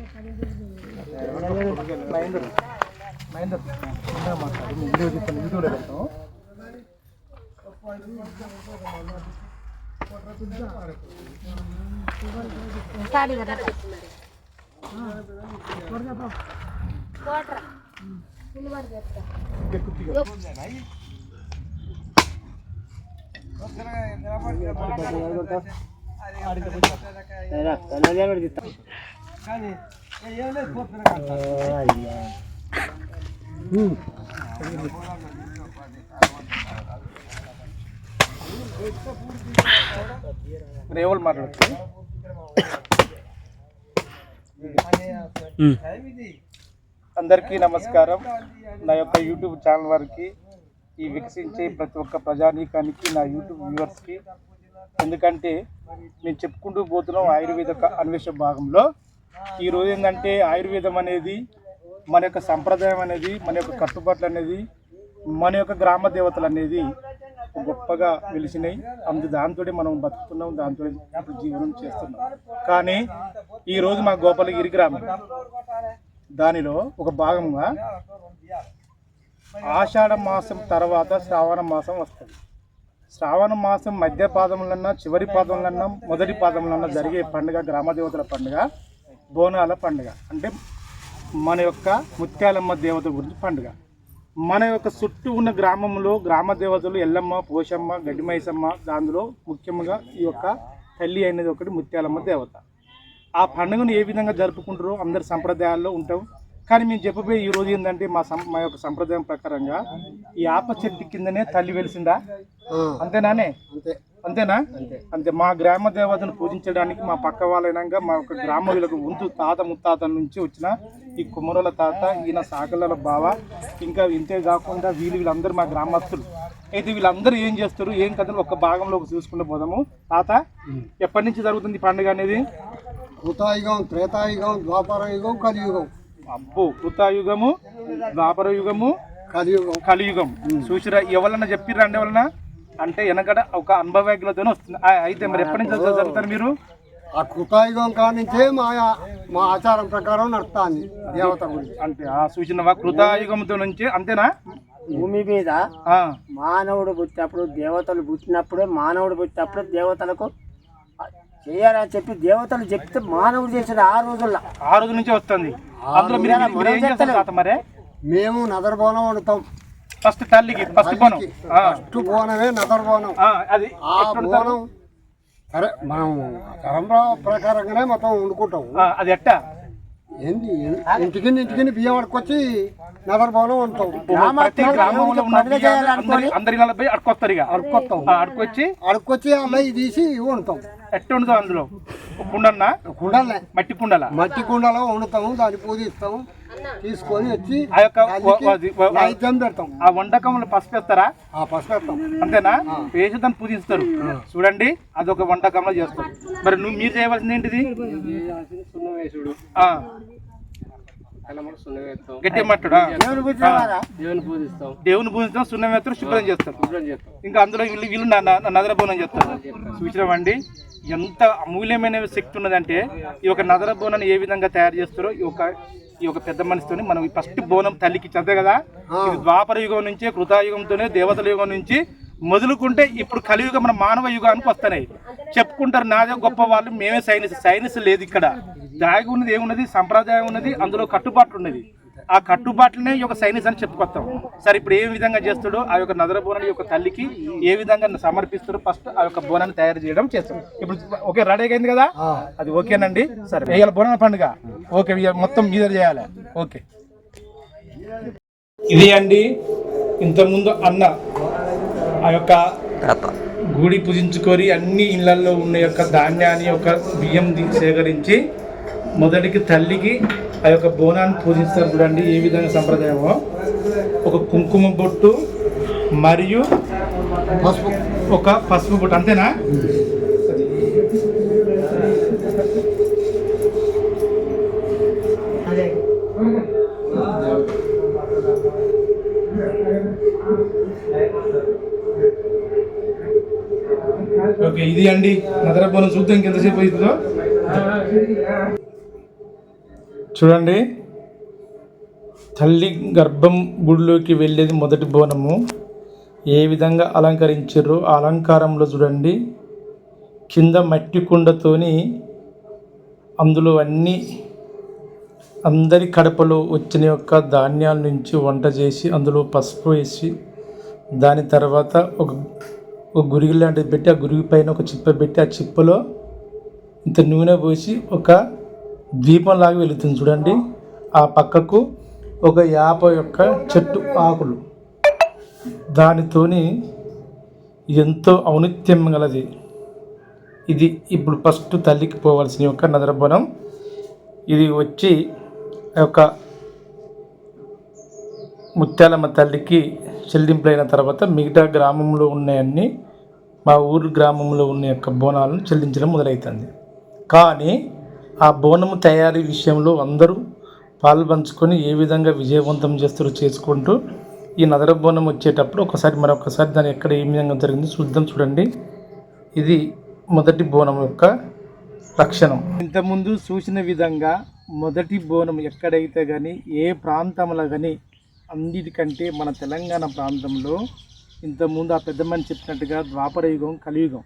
మాట్లాడి వీడియోలో వెళ్తాం. రేవల్ మాట్లాడుతుంది. అందరికీ నమస్కారం. నా యొక్క యూట్యూబ్ ఛానల్ వారికి, ఈ వికసించే ప్రతి ఒక్క ప్రజానీకానికి, నా యూట్యూబ్ వ్యూవర్స్కి, ఎందుకంటే నేను చెప్పుకుంటూ పోతున్నాం ఆయుర్వేద అన్వేషణ భాగంలో. ఈరోజు ఏంటంటే ఆయుర్వేదం అనేది మన యొక్క సంప్రదాయం అనేది, మన యొక్క కట్టుబాట్లు అనేది, మన యొక్క గ్రామ దేవతలు అనేది గొప్పగా వెలిసినాయి. దాంతో మనం బతుకుతున్నాం, దాంతో ఇప్పుడు జీవనం చేస్తున్నాం. కానీ ఈరోజు మా గోపాలగిరి గ్రామం, దానిలో ఒక భాగంగా ఆషాఢ మాసం తర్వాత శ్రావణ మాసం వస్తుంది. శ్రావణ మాసం మధ్య పాదంలన్నా, చివరి పాదంలన్నా, మొదటి పాదంలన్నా జరిగే పండుగ గ్రామదేవతల పండుగ బోనాల పండుగ. అంటే మన యొక్క ముత్యాలమ్మ దేవత గురించి పండుగ. మన యొక్క చుట్టూ ఉన్న గ్రామంలో గ్రామ దేవతలు ఎల్లమ్మ, పోషమ్మ, గడ్డిమైసమ్మ, దానిలో ముఖ్యంగా ఈ యొక్క తల్లి అనేది ఒకటి ముత్యాలమ్మ దేవత. ఆ పండుగను ఏ విధంగా జరుపుకుంటారో అందరి సంప్రదాయాల్లో ఉంటాం. కానీ మేము చెప్పబోయే ఈరోజు ఏంటంటే మా యొక్క సంప్రదాయం ప్రకారంగా ఈ ఆప చెట్టు కిందనే తల్లి వెలిసిందా? అంతేనానే? అంతేనా? అంతే. మా గ్రామ దేవతను పూజించడానికి మా పక్క వాళ్ళైనాక మా యొక్క గ్రామ వీళ్ళకు ముందు తాత ముత్తాతల నుంచి వచ్చిన ఈ కుమ్మరుల తాత, ఈయన సాకల బావ, ఇంకా ఇంతే కాకుండా వీళ్ళందరూ మా గ్రామస్తులు. అయితే వీళ్ళందరూ ఏం చేస్తారు, ఏం కథలు ఒక భాగంలో చూసుకుంటూ పోదాము. తాత, ఎప్పటి నుంచి జరుగుతుంది ఈ పండుగ అనేది? కృతాయుగం, త్రేతాయుగం, ద్వాపర యుగం, కలియుగం. అబ్బో, కృతాయుగము, ద్వాపర యుగము, కలియుగం. చూసిరా? ఎవరన్నా చెప్పిర్రా? అంటే ఎవరన్నా అంటే వెనకట ఒక అనుభవజ్ఞతోనే వస్తుంది. అయితే మరి ఎప్పటి నుంచి జరుగుతారు మీరు? ఆ కృతాయుగం కానించే మా ఆచారం ప్రకారం నడుస్తుంది దేవత గురించి. అంటే ఆ సూచన కృతాయుగంతో నుంచి. అంతేనా? భూమి మీద మానవుడు పుట్టినప్పుడు, దేవతలు పుట్టినప్పుడే, మానవుడు పుట్టినప్పుడే దేవతలకు చేయాలని చెప్పి దేవతలు చెప్తే మానవుడు చేసిన ఆ రోజు నుంచి వస్తుంది. అందులో మీరు ఏం చేస్తారు మరే? మేము నదర బోనం వండుతాం. ఫస్ట్ తల్లికి ఫస్ట్ బోనం. ఫస్ట్ బోనమే నదర బోనం. అది ఆ బోనం సరే మనం పరంపర ప్రకారంగానే మొత్తం వండుకుంటాం. అది ఎట్టా? ఏంటి, ఇంటికి బియ్యం అడుకొచ్చి నదర బోనం వండుతాం. అందరి నలభై అడుకొస్తారు. ఇక అడుకొచ్చి అలా తీసి వండుతాం. ఎట్ట వండుతాం? అందులో కుండన్నా? కుండలే, మట్టి కుండలో వండుతాము. దాన్ని పూజిస్తాము. తీసుకొని వచ్చి ఆ యొక్క నైవేద్యం పెడతాం. ఆ వంటకంలో పసుపు వేస్తారా? పసుపు వేస్తాం. అంతేనా? వేసి దాన్ని పూజిస్తారు. చూడండి, అదొక వంటకంలో చేస్తారు. మరి మీరు చేయవలసింది ఏంటిది? గట్టి మట్టుడా? దేవుని పూజిస్తాం, సున్నం వేస్తారు, శుభ్రం చేస్తారు. ఇంకా అందులో వీళ్ళు నదర బోనం చేస్తారు. చూసినామండి, ఎంత అమూల్యమైన శక్తి ఉన్నదంటే ఈ యొక్క నదర బోనాన్ని ఏ విధంగా తయారు చేస్తారో ఈ యొక్క పెద్ద మనిషితోని మనం ఫస్ట్ బోనం తల్లికి చదివే కదా. ఇది ద్వాపర యుగం నుంచి, కృతాయుగంతోనే, దేవతల యుగం నుంచి మొదలుకుంటే ఇప్పుడు కలియుగం మన మానవ యుగానికి వస్తున్నాయి. చెప్పుకుంటారు నాదే గొప్ప వాళ్ళు, మేమే సైన్స్ లేదు ఇక్కడ. దాగి ఉన్నది ఏమున్నది? సంప్రదాయం ఉన్నది, అందులో కట్టుబాట్లు ఉన్నది. ఆ కట్టుబాట్లనే ఈ యొక్క సైన్స్ అని చెప్పుకొస్తాం. సరే, ఇప్పుడు ఏ విధంగా చేస్తాడో ఆ యొక్క నదర బోనాన్ని యొక్క తల్లికి ఏ విధంగా సమర్పిస్తారో ఫస్ట్ ఆ యొక్క బోనాన్ని తయారు చేయడం చేస్తాం. ఇప్పుడు ఓకే, రెడీ అయింది కదా? అది ఓకేనండి. సరే, వేయాలి బోనాల పండుగ. ఓకే, మొత్తం మీద చేయాలి. ఓకే, ఇది అండి ఇంతకుముందు అన్న ఆ యొక్క గుడి పూజించుకొని అన్ని ఇళ్లలో ఉన్న యొక్క ధాన్యాన్ని యొక్క బియ్యం సేకరించి మొదటికి తల్లికి ఆ యొక్క బోనాన్ని పూజిస్తారు. చూడండి ఏ విధంగా సంప్రదాయమో. ఒక కుంకుమ బొట్టు మరియు ఒక పసుపు బొట్టు. అంతేనా? ఓకే, ఇది అండి నదర బోనం. చూద్దాం ఇంకెంతసేపు అవుతుందో. చూడండి, తల్లి గర్భం గుడిలోకి వెళ్ళేది మొదటి బోనము. ఏ విధంగా అలంకరించారో ఆ అలంకారంలో చూడండి, కింద మట్టి కుండతోని అందులో అన్నీ అందరి కడపలో వచ్చిన యొక్క ధాన్యాల నుంచి వంట చేసి అందులో పసుపు వేసి దాని తర్వాత ఒక గురిగి లాంటిది పెట్టి ఆ గురిగి పైన ఒక చిప్ప పెట్టి ఆ చిప్పలో ఇంత నూనె పోసి ఒక దీపంలాగా వెలుగుతుంది చూడండి. ఆ పక్కకు ఒక యాప యొక్క చెట్టు ఆకులు, దానితోని ఎంతో ఔన్నత్యం గలది. ఇది ఇప్పుడు ఫస్ట్ తల్లికి పోవాల్సిన యొక్క నదరబోనం. ఇది వచ్చి యొక్క ముత్యాలమ్మ తల్లికి చెల్లింపులైన తర్వాత మిగతా గ్రామంలో ఉన్నాయన్నీ మా ఊరు గ్రామంలో ఉన్న యొక్క బోనాలను చెల్లించడం మొదలవుతుంది. కానీ ఆ బోనము తయారీ విషయంలో అందరూ పాలు పంచుకొని ఏ విధంగా విజయవంతం చేస్తారో చేసుకుంటూ ఈ నదర బోనం వచ్చేటప్పుడు మరొకసారి దాని ఎక్కడ ఏ విధంగా జరిగింది చూద్దాం. చూడండి, ఇది మొదటి బోనం యొక్క లక్షణం. ఇంతకుముందు చూసిన విధంగా మొదటి బోనం ఎక్కడైతే కానీ ఏ ప్రాంతంలో కానీ అన్నిటికంటే మన తెలంగాణ ప్రాంతంలో ఇంతకుముందు ఆ పెద్ద మనిషి చెప్పినట్టుగా ద్వాపర యుగం, కలియుగం,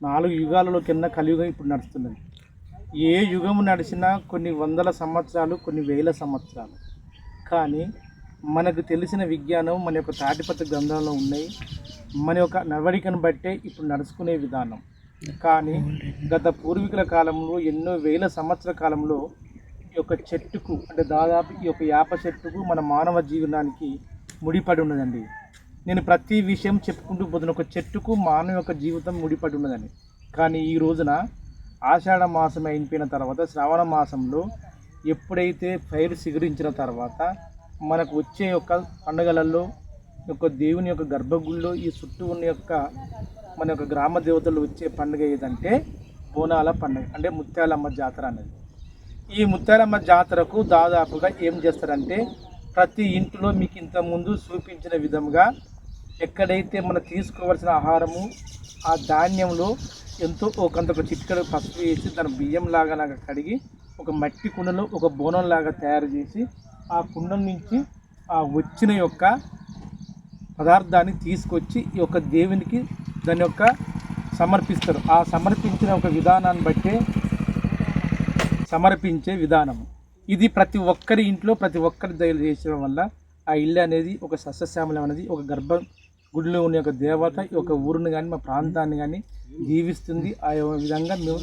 4 యుగాలలో కింద కలియుగం ఇప్పుడు నడుస్తున్నది. ఏ యుగము నడిచినా కొన్ని వందల సంవత్సరాలు, కొన్ని వేల సంవత్సరాలు. కానీ మనకు తెలిసిన విజ్ఞానం మన యొక్క తాటిపత్ర గ్రంథంలో ఉన్నాయి. మన యొక్క నడవడికను బట్టే ఇప్పుడు నడుచుకునే విధానం. కానీ గత పూర్వీకుల కాలంలో ఎన్నో వేల సంవత్సరాల కాలంలో ఈ యొక్క చెట్టుకు, అంటే దాదాపు ఈ యొక్క యాప చెట్టుకు మన మానవ జీవనానికి ముడిపడి ఉన్నదండి. నేను ప్రతి విషయం చెప్పుకుంటూ పోతున్న ఒక చెట్టుకు మానవ యొక్క జీవితం ముడిపడి ఉన్నదని. కానీ ఈ రోజున ఆషాఢ మాసం అయిపోయిన తర్వాత శ్రావణ మాసంలో ఎప్పుడైతే పైరు సిగురించిన తర్వాత మనకు వచ్చే యొక్క పండుగలలో యొక్క దేవుని యొక్క గర్భగుడిలో ఈ చుట్టూ ఉన్న యొక్క మన యొక్క గ్రామ దేవతలు వచ్చే పండుగ ఏదంటే బోనాల పండుగ, అంటే ముత్యాలమ్మ జాతర అనేది. ఈ ముత్యాలమ్మ జాతరకు దాదాపుగా ఏం చేస్తారంటే ప్రతి ఇంట్లో మీకు ఇంతకుముందు చూపించిన విధంగా ఎక్కడైతే మనం తీసుకోవాల్సిన ఆహారము ఆ ధాన్యంలో ఎంతో ఒక చిటికెడు పసుపు వేసి దాని బియ్యంలాగా కడిగి ఒక మట్టి కుండలో ఒక బోనంలాగా తయారు చేసి ఆ కుండం నుంచి ఆ వచ్చిన యొక్క పదార్థాన్ని తీసుకొచ్చి ఈ యొక్క దేవునికి దాని యొక్క సమర్పిస్తారు. ఆ సమర్పించిన ఒక విధానాన్ని బట్టే సమర్పించే విధానం ఇది. ప్రతి ఒక్కరి ఇంట్లో ప్రతి ఒక్కరి దయలు చేసడం వల్ల ఆ ఇల్లు అనేది ఒక సస్యశ్యామలం అనేది ఒక గర్భ గుడిలో ఉన్న ఒక దేవత ఈ యొక్క ఊరిని కానీ మా ప్రాంతాన్ని కానీ జీవిస్తుంది. ఆ విధంగా మేము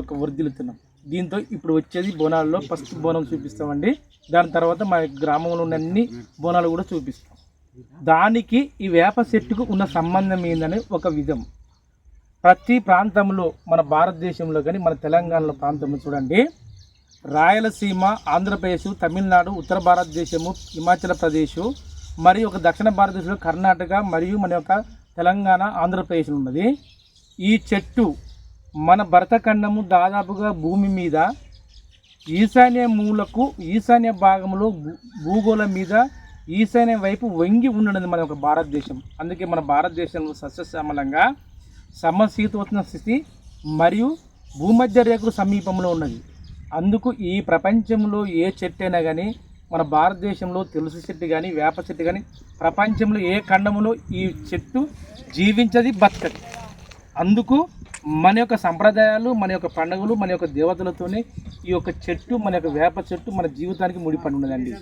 ఒక వర్ధిల్లుతున్నాం. దీంతో ఇప్పుడు వచ్చేది బోనాల్లో ఫస్ట్ బోనం చూపిస్తామండి. దాని తర్వాత మా గ్రామంలో ఉన్న అన్ని బోనాలు కూడా చూపిస్తాం. దానికి ఈ వేప చెట్టుకు ఉన్న సంబంధం ఏందని ఒక విధం. ప్రతి ప్రాంతంలో మన భారతదేశంలో కానీ మన తెలంగాణలో ప్రాంతంలో చూడండి, రాయలసీమ, ఆంధ్రప్రదేశ్, తమిళనాడు, ఉత్తర భారతదేశము, హిమాచల్ ప్రదేశ్ మరియు ఒక దక్షిణ భారతదేశంలో కర్ణాటక మరియు మన యొక్క తెలంగాణ, ఆంధ్రప్రదేశ్ ఉన్నది. ఈ చెట్టు మన భరతఖండము దాదాపుగా భూమి మీద ఈశాన్య మూలకు, ఈశాన్య భాగంలో భూగోళం మీద ఈశాన్య వైపు వంగి ఉన్నది మన యొక్క భారతదేశం. అందుకే మన భారతదేశంలో సస్యశ్యామలంగా సమశీతోష్ణ స్థితి మరియు భూమధ్య రేఖకు సమీపంలో ఉన్నది. అందుకు ఈ ప్రపంచంలో ఏ చెట్టు అయినా కానీ మన భారతదేశంలో తులసి చెట్టు కానీ వేప చెట్టు కానీ ప్రపంచంలో ఏ ఖండంలో ఈ చెట్టు జీవించది, బతకది. అందుకు మన యొక్క సంప్రదాయాలు, మన యొక్క పండుగలు, మన యొక్క దేవతలతోనే ఈ యొక్క చెట్టు, మన యొక్క వేప చెట్టు మన జీవితానికి ముడిపడి ఉన్నదండి.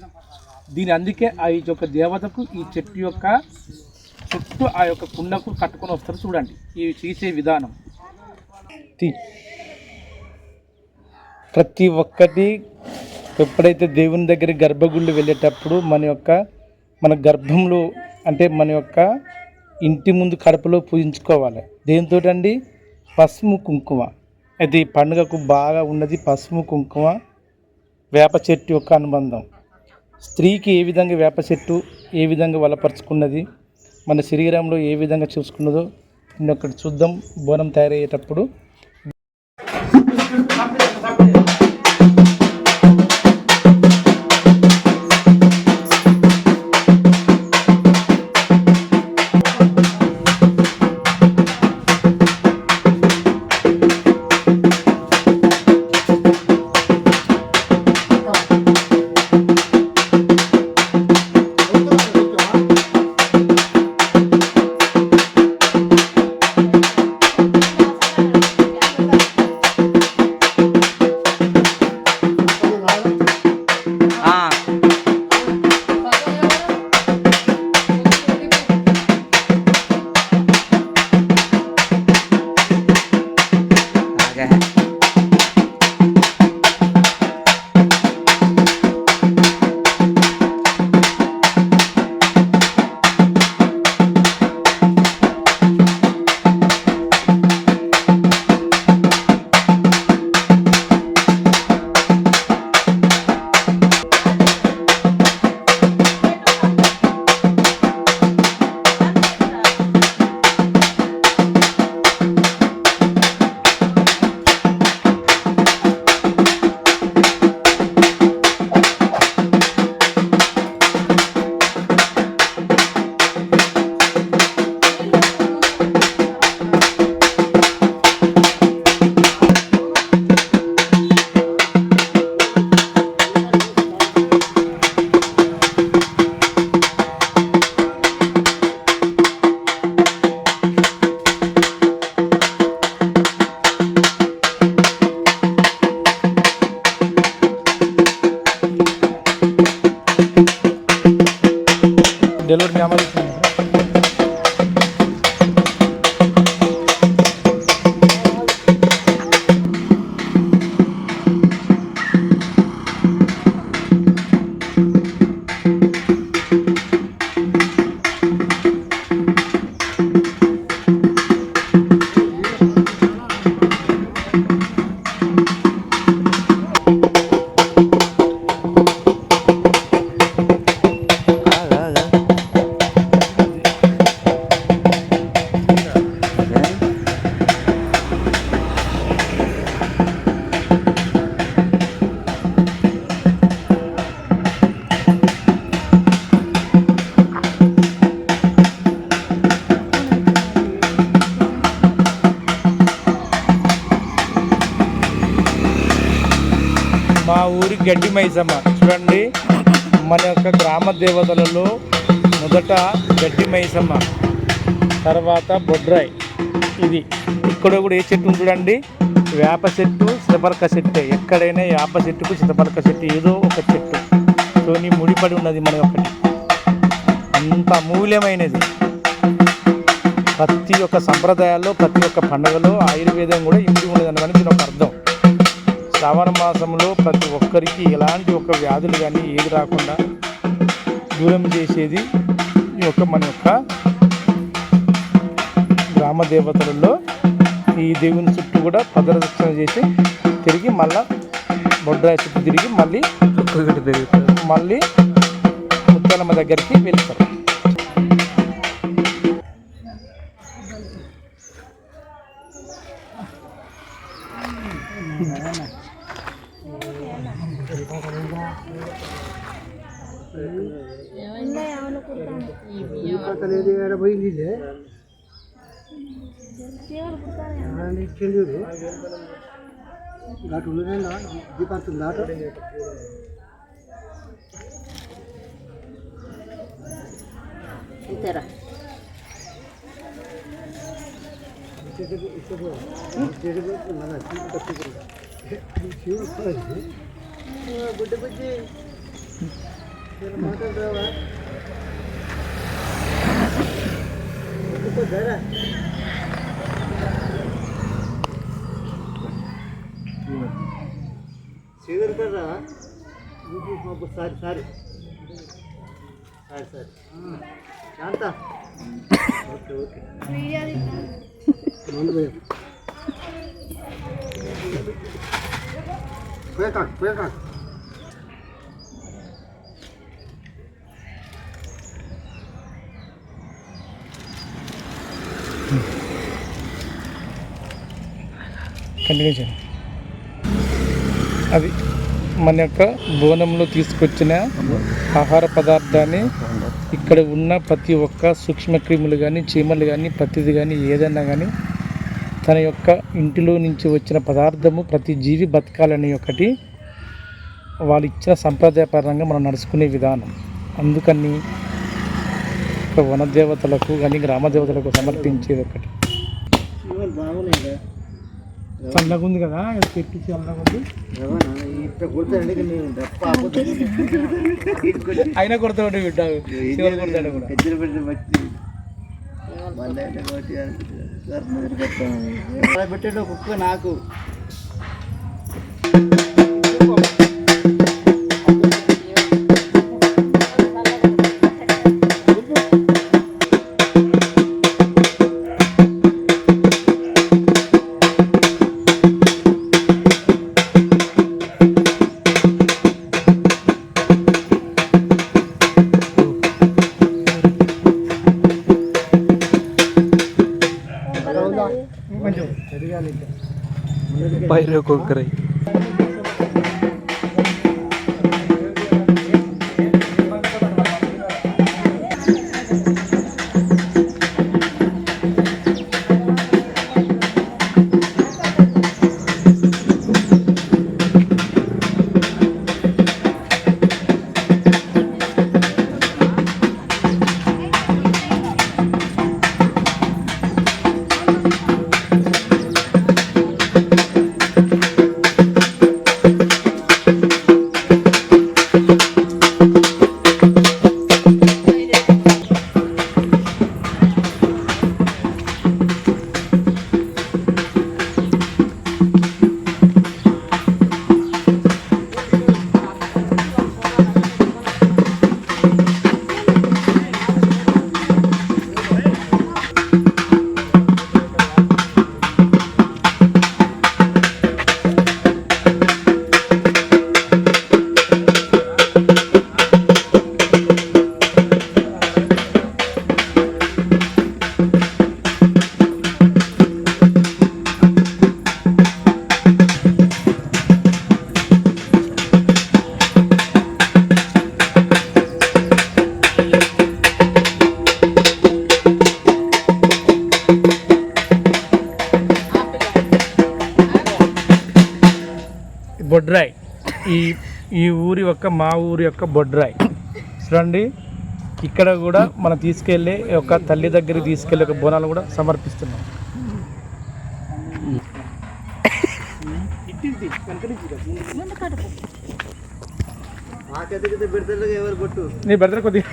దీని అందుకే ఆ యొక్క దేవతకు ఈ చెట్టు యొక్క చుట్టూ ఆ యొక్క కుండకు కట్టుకొని వస్తారు. చూడండి ఈ చేసే విధానం. ప్రతి ఒక్కటి ఎప్పుడైతే దేవుని దగ్గర గర్భగుళ్ళు వెళ్ళేటప్పుడు మన గర్భంలో అంటే మన యొక్క ఇంటి ముందు కడపలో పూజించుకోవాలి. దేంతో అండి? పసుపు కుంకుమ. అయితే ఈ పండుగకు బాగా ఉన్నది పసుపు కుంకుమ, వేప చెట్టు యొక్క అనుబంధం. స్త్రీకి ఏ విధంగా వేప చెట్టు ఏ విధంగా బలపరుచుకున్నది, మన శరీరంలో ఏ విధంగా చూసుకున్నదో ఒకటి చూద్దాం బోనం తయారయ్యేటప్పుడు. మా ఊరి గడ్డి మైసమ్మ చూడండి. మన యొక్క గ్రామ దేవతలలో మొదట గడ్డి మైసమ్మ, తర్వాత బొడ్రాయి. ఇది ఇక్కడ కూడా ఏ చెట్టు చూడండి, వేప చెట్టు, సితపలక చెట్టు. ఎక్కడైనా వేప చెట్టుకు సితపలక చెట్టు ఏదో ఒక చెట్టుతోని ముడిపడి ఉన్నది మన ఒకటి. అంత అమూల్యమైనది. ప్రతి ఒక్క సంప్రదాయాల్లో, ప్రతి ఒక్క పండుగలో ఆయుర్వేదం కూడా ఇమిడి ఉన్నది అన్నదని దీని ఒక అర్థం. శ్రావణ మాసంలో ప్రతి ఒక్కరికి ఎలాంటి ఒక వ్యాధులు కానీ ఏది రాకుండా దూరం చేసేది ఈ యొక్క మన యొక్క గ్రామ దేవతలలో. ఈ దేవుని చుట్టూ కూడా ప్రదక్షిణ చేసి తిరిగి మళ్ళా బొడ్రాయి చుట్టూ తిరిగి మళ్ళీ ముత్యాలమ్మ దగ్గరికి వెళ్తారు. ఇంతేరా సారీ శాంత ఓకే ఓకే కంటిన్యూ చేయండి. అది మన యొక్క బోనంలో తీసుకొచ్చిన ఆహార పదార్థాన్ని ఇక్కడ ఉన్న ప్రతి ఒక్క సూక్ష్మక్రిములు కానీ, చీమలు కానీ, ప్రతిది కానీ, ఏదైనా కానీ తన యొక్క ఇంటిలో నుంచి వచ్చిన పదార్థము ప్రతి జీవి బతకాలని ఒకటి వాళ్ళు ఇచ్చిన సంప్రదాయపరంగా మనం నడుచుకునే విధానం. అందుకని వన దేవతలకు కానీ గ్రామ దేవతలకు సమర్పించేది ఒకటి. చల్లగా ఉంది కదా, పెట్టి చల్లగా ఉంది. అయినా కొడతాడు బిడ్డ, శివులు కొడతాడు కూడా. పెట్టాడు కుక్క నాకు పైరు కుక్కరై బొడ్రాయి ఈ ఊరి యొక్క మా ఊరి యొక్క బొడ్రాయి చూడండి. ఇక్కడ కూడా మనం తీసుకెళ్ళే ఒక తల్లి దగ్గరికి తీసుకెళ్ళే ఒక బోనాలు కూడా సమర్పిస్తున్నాం. నీ బెడతలు కొద్దిగా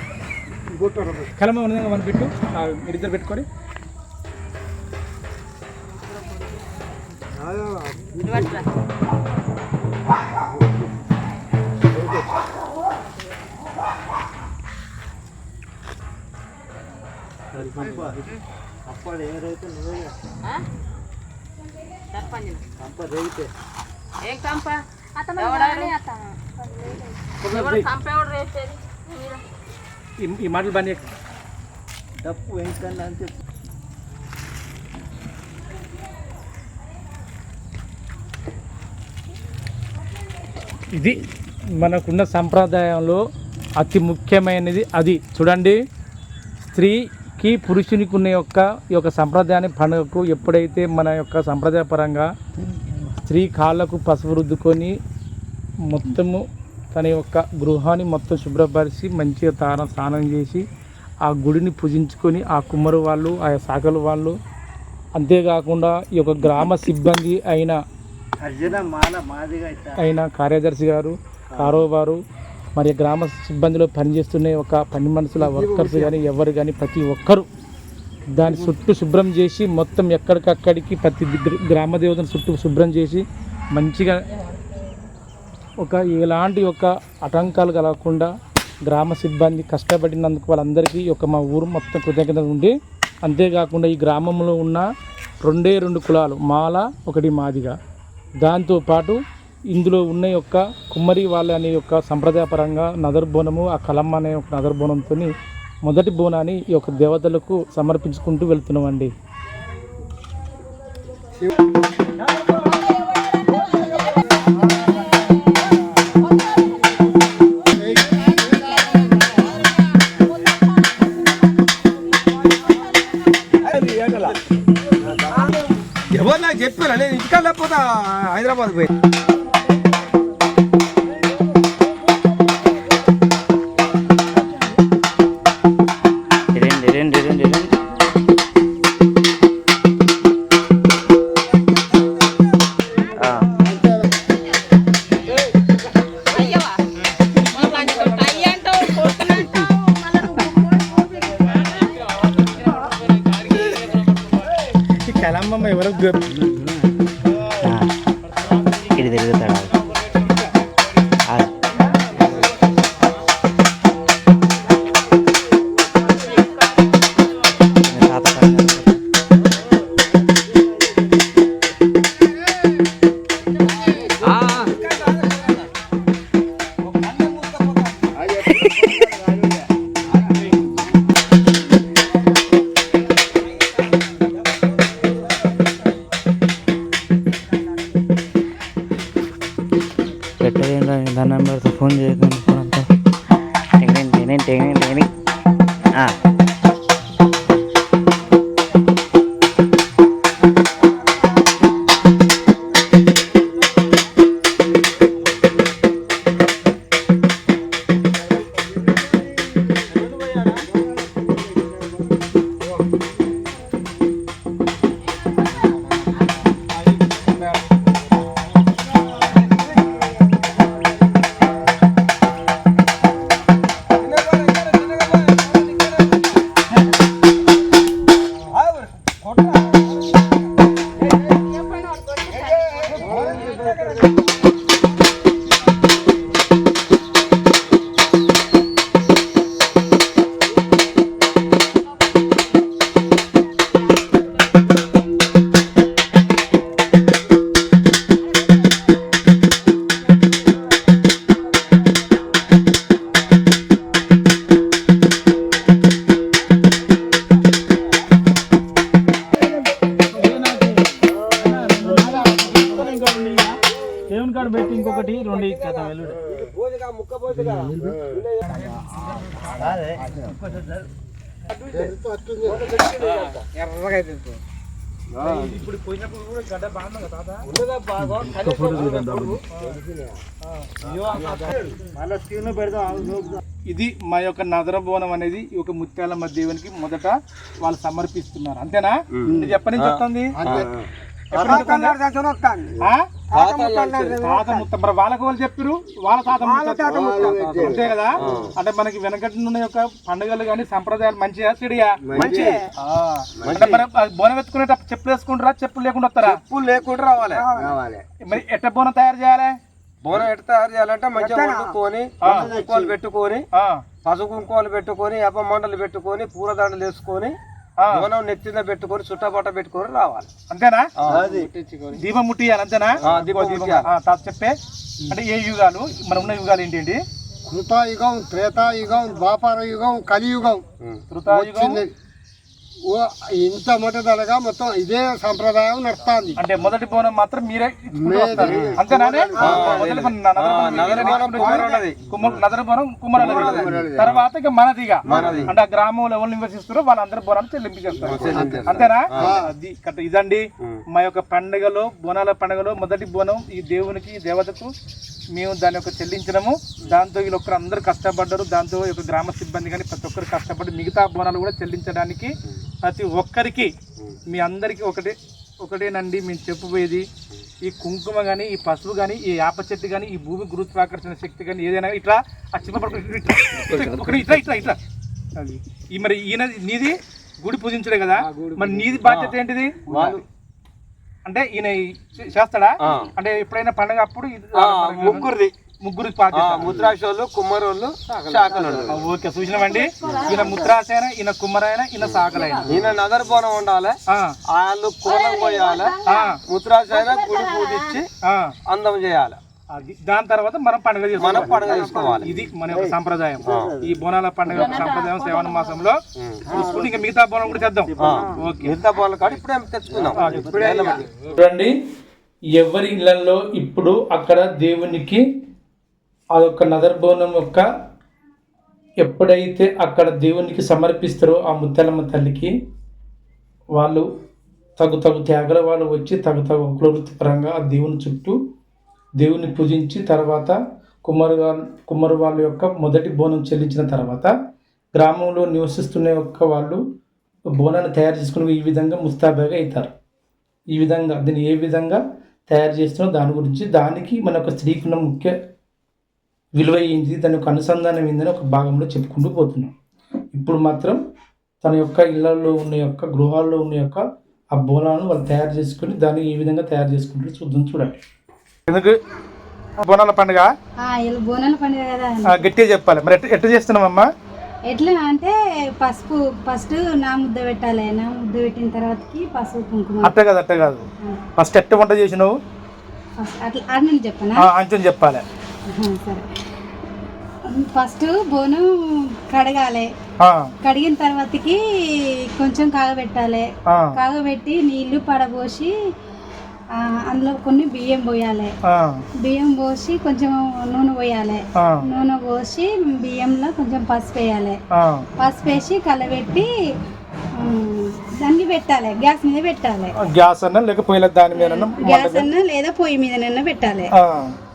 కలమ ఉన్నది మనం పెట్టు, ఇద్దరు పెట్టుకొని అప్పుడు ఎవరైతే నువ్వే ఈ మాటలు బాగా డప్పు ఏంటన్నా అని చెప్పి ఇది మనకున్న సంప్రదాయంలో అతి ముఖ్యమైనది అది. చూడండి, స్త్రీకి పురుషునికి ఉన్న ఈ యొక్క సంప్రదాయాన్ని పండుగకు ఎప్పుడైతే మన యొక్క సంప్రదాయపరంగా స్త్రీ కాళ్ళకు పసుపు రుద్దుకొని మొత్తము తన యొక్క గృహాన్ని మొత్తం శుభ్రపరిచి మంచిగా స్నానం చేసి ఆ గుడిని పూజించుకొని ఆ కుమ్మరు వాళ్ళు, ఆ శాఖల వాళ్ళు, అంతేకాకుండా ఈ యొక్క గ్రామ సిబ్బంది అయిన కార్యదర్శి గారు, కారోబారు, మరి గ్రామ సిబ్బందిలో పనిచేస్తున్న ఒక పని మనుషుల వర్కర్స్ కానీ ఎవరు కానీ ప్రతి ఒక్కరు దాని చుట్టూ శుభ్రం చేసి మొత్తం ఎక్కడికక్కడికి ప్రతి గ్రామ దేవతను చుట్టూ శుభ్రం చేసి మంచిగా ఎలాంటి ఆటంకాలు కలగకుండా గ్రామ సిబ్బంది కష్టపడినందుకు వాళ్ళందరికీ మా ఊరు మొత్తం కృతజ్ఞత ఉంది. అంతేకాకుండా ఈ గ్రామంలో ఉన్న 2 కులాలు, మాల, ఒకటి మాదిగ, దాంతోపాటు ఇందులో ఉన్న కుమ్మరి వాళ్ళ అనే సంప్రదాయపరంగా నదర్ బోనము, ఆ కలమ్మ అనే నదర్ బోనంతో మొదటి బోనాన్ని ఈ దేవతలకు సమర్పించుకుంటూ వెళ్తున్నామండి. ఎవరు నాకు చెప్పారా? నేను ఇంటికా లేకపోతే హైదరాబాద్ పోయి కలమ్మమ్మ ఎవరు ఇది తిరుగుతాడు. దండం పెడితే ఫోన్ చేయకుండా దేవుని కాడ పెట్టి ఇంకొకటి 2 కథ వెల్లుడు ఎర్రగా అయితే ఇప్పుడు పోయినప్పుడు కూడా గడ్డ బాగుంది కదా తాత? ఉన్నదా బాగా ఇది మా యొక్క నదర బోనం అనేది ఈ యొక్క ముత్యాలమ్మ దేవునికి మొదట వాళ్ళు సమర్పిస్తున్నారు. అంతేనా? ఇది ఎప్పటి నుంచి వస్తుంది? తాత ముత్త మరి వాళ్ళకి వాళ్ళు చెప్పారు, వాళ్ళ తాత అంతే కదా. అంటే మనకి వెనకటి ఉన్న యొక్క పండుగలు కానీ సంప్రదాయాలు మంచిగా చెడియా? అంటే మరి బోనం ఎత్తుకునేటప్పుడు చెప్పులు వేసుకుంటారా, చెప్పులు లేకుండా వస్తారా? చెప్పులు లేకుండా రావాలి. మరి ఎట్ట బోనం తయారు చేయాలి? బోనం ఎట్లా తయారు చేయాలంటే మంచిగా వండుకొని కుంకుమలు పెట్టుకొని పసుపు కుంకుమలు పెట్టుకొని వేప మండలు పెట్టుకొని పూలదండలు వేసుకొని బోనం నెత్తిన పెట్టుకొని చుట్టబట్ట పెట్టుకొని రావాలి. అంతేనా? దీపం ముట్టియాలి. అంతేనా? చెప్పే అంటే ఏ యుగాలు మన ఉన్న యుగాలు ఏంటి? కృతాయుగం, త్రేతాయుగం, ద్వాపర యుగం, కలియుగం. కృతాయుగం ఇంత మొట్టదలగా మొత్తం ఇదే సంప్రదాయం నడుస్తుంది. అంటే మొదటి బోనం మాత్రం మీరే అంతేనా? నదర బోనం కుమ్మరన్నది, తర్వాత ఇక మనదిగా అంటే ఆ గ్రామంలో ఎవరు నివసిస్తారో వాళ్ళందరూ బోనాలు చెల్లించేస్తారు. అంతేనా? ఇదండి మా యొక్క పండుగలో, బోనాల పండుగలో మొదటి బోనం ఈ దేవునికి, దేవతకు మేము దాని యొక్క చెల్లించడము. దాంతో వీళ్ళొక్కరు అందరూ కష్టపడ్డారు. దాంతో ఈ యొక్క గ్రామ సిబ్బంది కానీ ప్రతి ఒక్కరు కష్టపడి మిగతా బోనాలు కూడా చెల్లించడానికి ప్రతి ఒక్కరికి మీ అందరికీ ఒకటేనండి మేము చెప్పబోయేది. ఈ కుంకుమ కానీ, ఈ పసుపు కానీ, ఈ యాప చెట్టు కానీ, ఈ భూమి గురుత్వాకర్షణ శక్తి కానీ ఏదైనా ఇట్లా ఆ చిన్నపడు ఇట్లా అది ఈ మరి ఈయన నీది గుడి పూజించడే కదా, మరి నీది బాధ్యత ఏంటిది? అంటే ఈయన చేస్తాడా? అంటే ఎప్పుడైనా పండుగ అప్పుడు ముగ్గురు ముద్రాశోళ్ళు, కుమ్మరోళ్ళు, శాఖలోళ్ళు. ఓకే, చూసినామండి. ఈయన ముద్రాశ అయినా, ఈయన కుమ్మరైన, ఈయన శాఖలైన. ఈయన నదర బోనం ఉండాలి, వాళ్ళు కోలం పోయాలి, ముద్రాశ అయినా గుడి పూజించి అందం చేయాలి. దాని తర్వాత మనం పండుగ చేసుకోవాలి. ఇది మన యొక్క సంప్రదాయం. ఈ బోనాల పండుగ సంప్రదాయం శ్రావణ మాసంలో చూసుకుని ఇంకా మిగతా బోనం కూడా చేద్దాం. ఓకే, మిగతా బోనాలు కాదు ఇప్పుడే తెచ్చుకుందాం. చూడండి, ఎవరి ఇళ్లలో ఇప్పుడు అక్కడ దేవునికి ఆ యొక్క నదర్ బోనం యొక్క ఎప్పుడైతే అక్కడ దేవునికి సమర్పిస్తారో ఆ ముత్యాలమ్మ తల్లికి, వాళ్ళు తగు త్యాగల వాళ్ళు వచ్చి తగు కులవృత్తిపరంగా ఆ దేవుని చుట్టూ దేవుని పూజించి తర్వాత కుమ్మరు వాళ్ళ యొక్క మొదటి బోనం చెల్లించిన తర్వాత గ్రామంలో నివసిస్తున్న యొక్క వాళ్ళు బోనాన్ని తయారు చేసుకుని ఈ విధంగా ముస్తాబాగా అవుతారు. ఈ విధంగా దీన్ని ఏ విధంగా తయారు చేస్తున్నా దాని గురించి, దానికి మన యొక్క స్త్రీకున్న ముఖ్య విలువ ఏంటి, దాని యొక్క అనుసంధానం ఏందని ఒక భాగంలో చెప్పుకుంటూ పోతున్నాం. ఇప్పుడు మాత్రం తన యొక్క ఇళ్లలో ఉన్న యొక్క గృహాల్లో ఉన్న యొక్క ఆ బోనాలను వాళ్ళు తయారు చేసుకుని దాన్ని ఏ విధంగా తయారు చేసుకుంటారో చూడండి. ఎందుకు బోనాల పండుగ? బోనాల పండుగ కదా, గట్టిగా చెప్పాలి. మరి ఎట్లా చేస్తున్నామమ్మా? ఎట్లా అంటే పసుపు ఫస్ట్ నా ముద్ద పెట్టాలి. నా ముద్ద పెట్టిన తర్వాతకి పసుపు కుంకుమ. అట్ట కాదు ఫస్ట్ ఎట్ట వంట చేసినావు అట్లా అని చెప్పనా? అంచు చెప్పాలి. సరే, ఫస్ట్ బోనం కడగాలి. కడిగిన తర్వాతకి కొంచెం కాగబెట్టాలి. కాగబెట్టి నీళ్లు పడబోసి అందులో కొన్ని బియ్యం పోయాలి. బియ్యం పోసి కొంచెం నూనె పోయాలి. నూనె పోసి బియ్యంలో కొంచెం పసుపు వేయాలి. పసుపు వేసి కలబెట్టి దాన్ని పెట్టాలి. గ్యాస్ మీద పెట్టాలి. గ్యాస్ అన్నా లేదా పొయ్యి మీదనన్నా పెట్టాలి.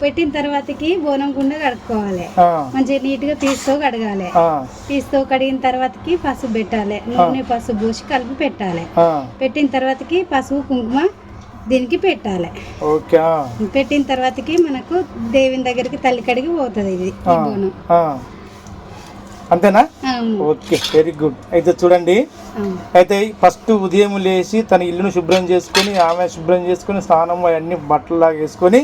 పెట్టిన తర్వాతకి బోనం గుండా కడుక్కోవాలి. మంచిగా నీట్ గా తీస్తూ కడగాలి. తీస్తూ కడిగిన తర్వాతకి పసుపు పెట్టాలి. నూనె పసుపు పోసి కలిపి పెట్టాలి. పెట్టిన తర్వాతకి పసుపు కుంకుమ దీనికి పెట్టాలి. పెట్టిన తర్వాతకి మనకు దేవుని దగ్గరికి తల్లి కడిగి పోతుంది ఇది బోనం. అంతేనా? Okay, very good. అయితే చూడండి, అయితే ఫస్ట్ ఉదయం లేచి తన ఇల్లును శుభ్రం చేసుకుని, ఆమె శుభ్రం చేసుకుని, స్నానం అవన్నీ బట్టలాగా వేసుకొని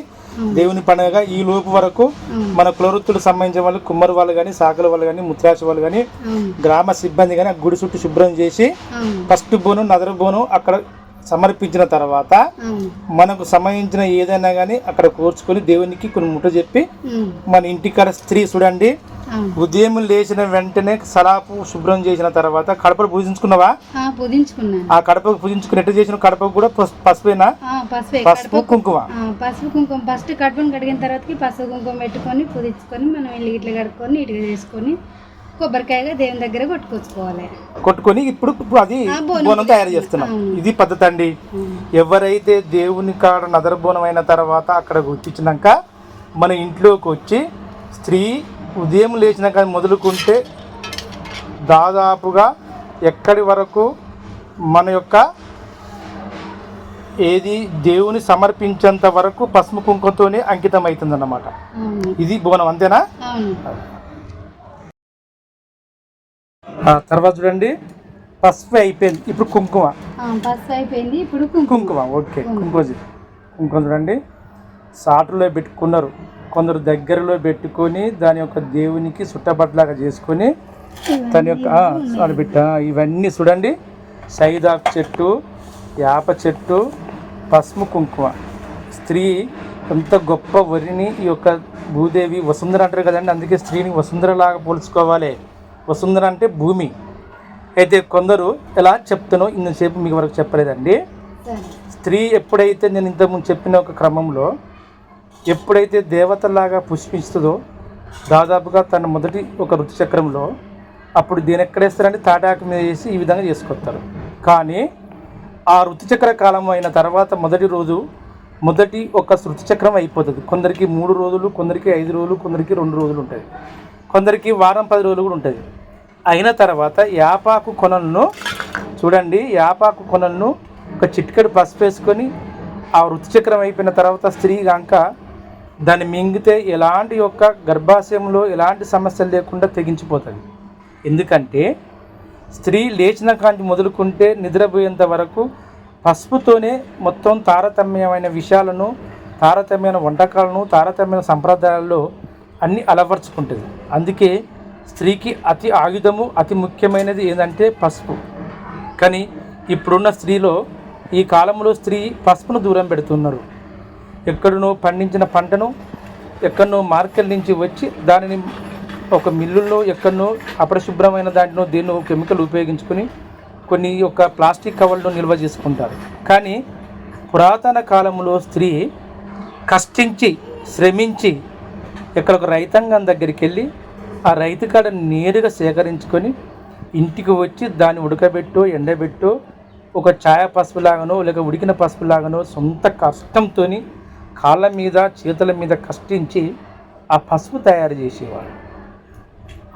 దేవుని పండుగ ఈ లోపు వరకు మన కులవృత్తులకు సంబంధించిన వాళ్ళు, కుమ్మరి వాళ్ళు కానీ, సాకల వాళ్ళు కానీ, ముత్రాశ వాళ్ళు కానీ, గ్రామ సిబ్బంది కానీ ఆ గుడి చుట్టూ శుభ్రం చేసి ఫస్ట్ బోనం, నదర బోనం అక్కడ సమర్పించిన తర్వాత మనకు సంబంధించిన ఏదైనా కానీ అక్కడ కూర్చుకొని దేవునికి కొన్ని ముట్ట చెప్పి మన ఇంటికాడ స్త్రీ చూడండి ఉదయం లేచిన వెంటనే సలాపు శుభ్రం చేసిన తర్వాత కడపలు పూజించుకున్నావా? ఆ కడపకు పూజించుకుని ఎట్లా చేసిన కడపకు కూడా పసుపేనా? పసుపు కుంకుమ. పసుపు కుంకుమ ఫస్ట్ కడపను కడిగిన తర్వాత పసుపు కుంకుమ పెట్టుకొని పూజించుకొని మనం ఇల్లు ఇట్లా కడుక్కొని నీట్గా చేసుకొని కొబ్బరికాయగా దేవుని దగ్గర కొట్టుకొచ్చుకోవాలి. కొట్టుకొని ఇప్పుడు అది బోనం తయారు చేస్తున్నాం. ఇది పద్ధతి అండి. ఎవరైతే దేవుని కాడ నదర బోనం అయిన తర్వాత అక్కడ గుర్తించినాక మన ఇంట్లోకి వచ్చి స్త్రీ ఉదయం లేచినాక మొదలుకుంటే దాదాపుగా ఎక్కడి వరకు మన యొక్క ఏది దేవుని సమర్పించేంత వరకు పసుపు కుంకుమతోనే అంకితం అవుతుందన్నమాట. ఇది బోనం, అంతేనా? తర్వాత చూడండి, పసుపు అయిపోయింది, ఇప్పుడు కుంకుమ. పసుపు అయిపోయింది, ఇప్పుడు కుంకుమ. ఓకే, కుంకుమ చూడండి, సాటులో పెట్టుకున్నారు, కొందరు దగ్గరలో పెట్టుకొని దాని యొక్క దేవునికి సుట్టబట్టలాగా చేసుకొని దాని యొక్క ఇవన్నీ చూడండి, సైదాకు చెట్టు, యాప చెట్టు, పసుపు కుంకుమ. స్త్రీ ఎంత గొప్ప వరిని ఈ యొక్క భూదేవి వసుంధర అంటారు కదండి, అందుకే స్త్రీని వసుంధరలాగా పోల్చుకోవాలి. వసుంధర అంటే భూమి. అయితే కొందరు ఎలా చెప్తానో ఇంతసేపు మీకు వరకు చెప్పలేదండి. స్త్రీ ఎప్పుడైతే నేను ఇంతకుముందు చెప్పిన ఒక క్రమంలో ఎప్పుడైతే దేవతలాగా పుష్పిస్తుందో దాదాపుగా తన మొదటి ఒక ఋతుచక్రంలో అప్పుడు దీని ఎక్కడేస్తారంటే తాటాకు మీద వేసి ఈ విధంగా చేసుకొస్తారు. కానీ ఆ ఋతుచక్ర కాలం అయిన తర్వాత మొదటి ఒక ఋతుచక్రం అయిపోతుంది. కొందరికి 3 రోజులు, కొందరికి 5 రోజులు, కొందరికి 2 రోజులు ఉంటుంది, కొందరికి వారం 10 రోజులు కూడా ఉంటుంది. అయిన తర్వాత యాపాకు కొనలను చూడండి, యాపాకు కొనలను ఒక చిటికెడు పసుపు వేసుకొని ఆ ఋతుచక్రం అయిపోయిన తర్వాత స్త్రీ కనుక దాన్ని మింగితే ఎలాంటి యొక్క గర్భాశయంలో ఎలాంటి సమస్యలు లేకుండా తెగించిపోతుంది. ఎందుకంటే స్త్రీ లేచిన కాంతి మొదలుకుంటే నిద్రపోయేంత వరకు పసుపుతోనే మొత్తం తారతమ్యమైన విషయాలను, తారతమ్యమైన వంటకాలను, తారతమ్యమైన సంప్రదాయాల్లో అన్నీ అలవర్చుకుంటుంది. అందుకే స్త్రీకి అతి ఆయుధము, అతి ముఖ్యమైనది ఏంటంటే పసుపు. కానీ ఇప్పుడున్న స్త్రీలో ఈ కాలంలో స్త్రీ పసుపును దూరం పెడుతున్నారు. ఎక్కడనో పండించిన పంటను ఎక్కడనో మార్కెట్ నుంచి వచ్చి దానిని ఒక మిల్లుల్లో ఎక్కడనో అపరిశుభ్రమైన దాంట్లో దేన్నో కెమికల్ ఉపయోగించుకొని కొన్ని యొక్క ప్లాస్టిక్ కవర్లను నిల్వ చేసుకుంటారు. కానీ పురాతన కాలంలో స్త్రీ కష్టించి శ్రమించి ఎక్కడొక రైతాంగం దగ్గరికి వెళ్ళి ఆ రైతు కాడ నేరుగా సేకరించుకొని ఇంటికి వచ్చి దాన్ని ఉడకబెట్టో ఎండబెట్టో ఒక ఛాయ పసుపులాగానో లేక ఉడికిన పసుపులాగానో సొంత కష్టంతో కాళ్ళ మీద చేతుల మీద కష్టించి ఆ పసుపు తయారు చేసేవారు.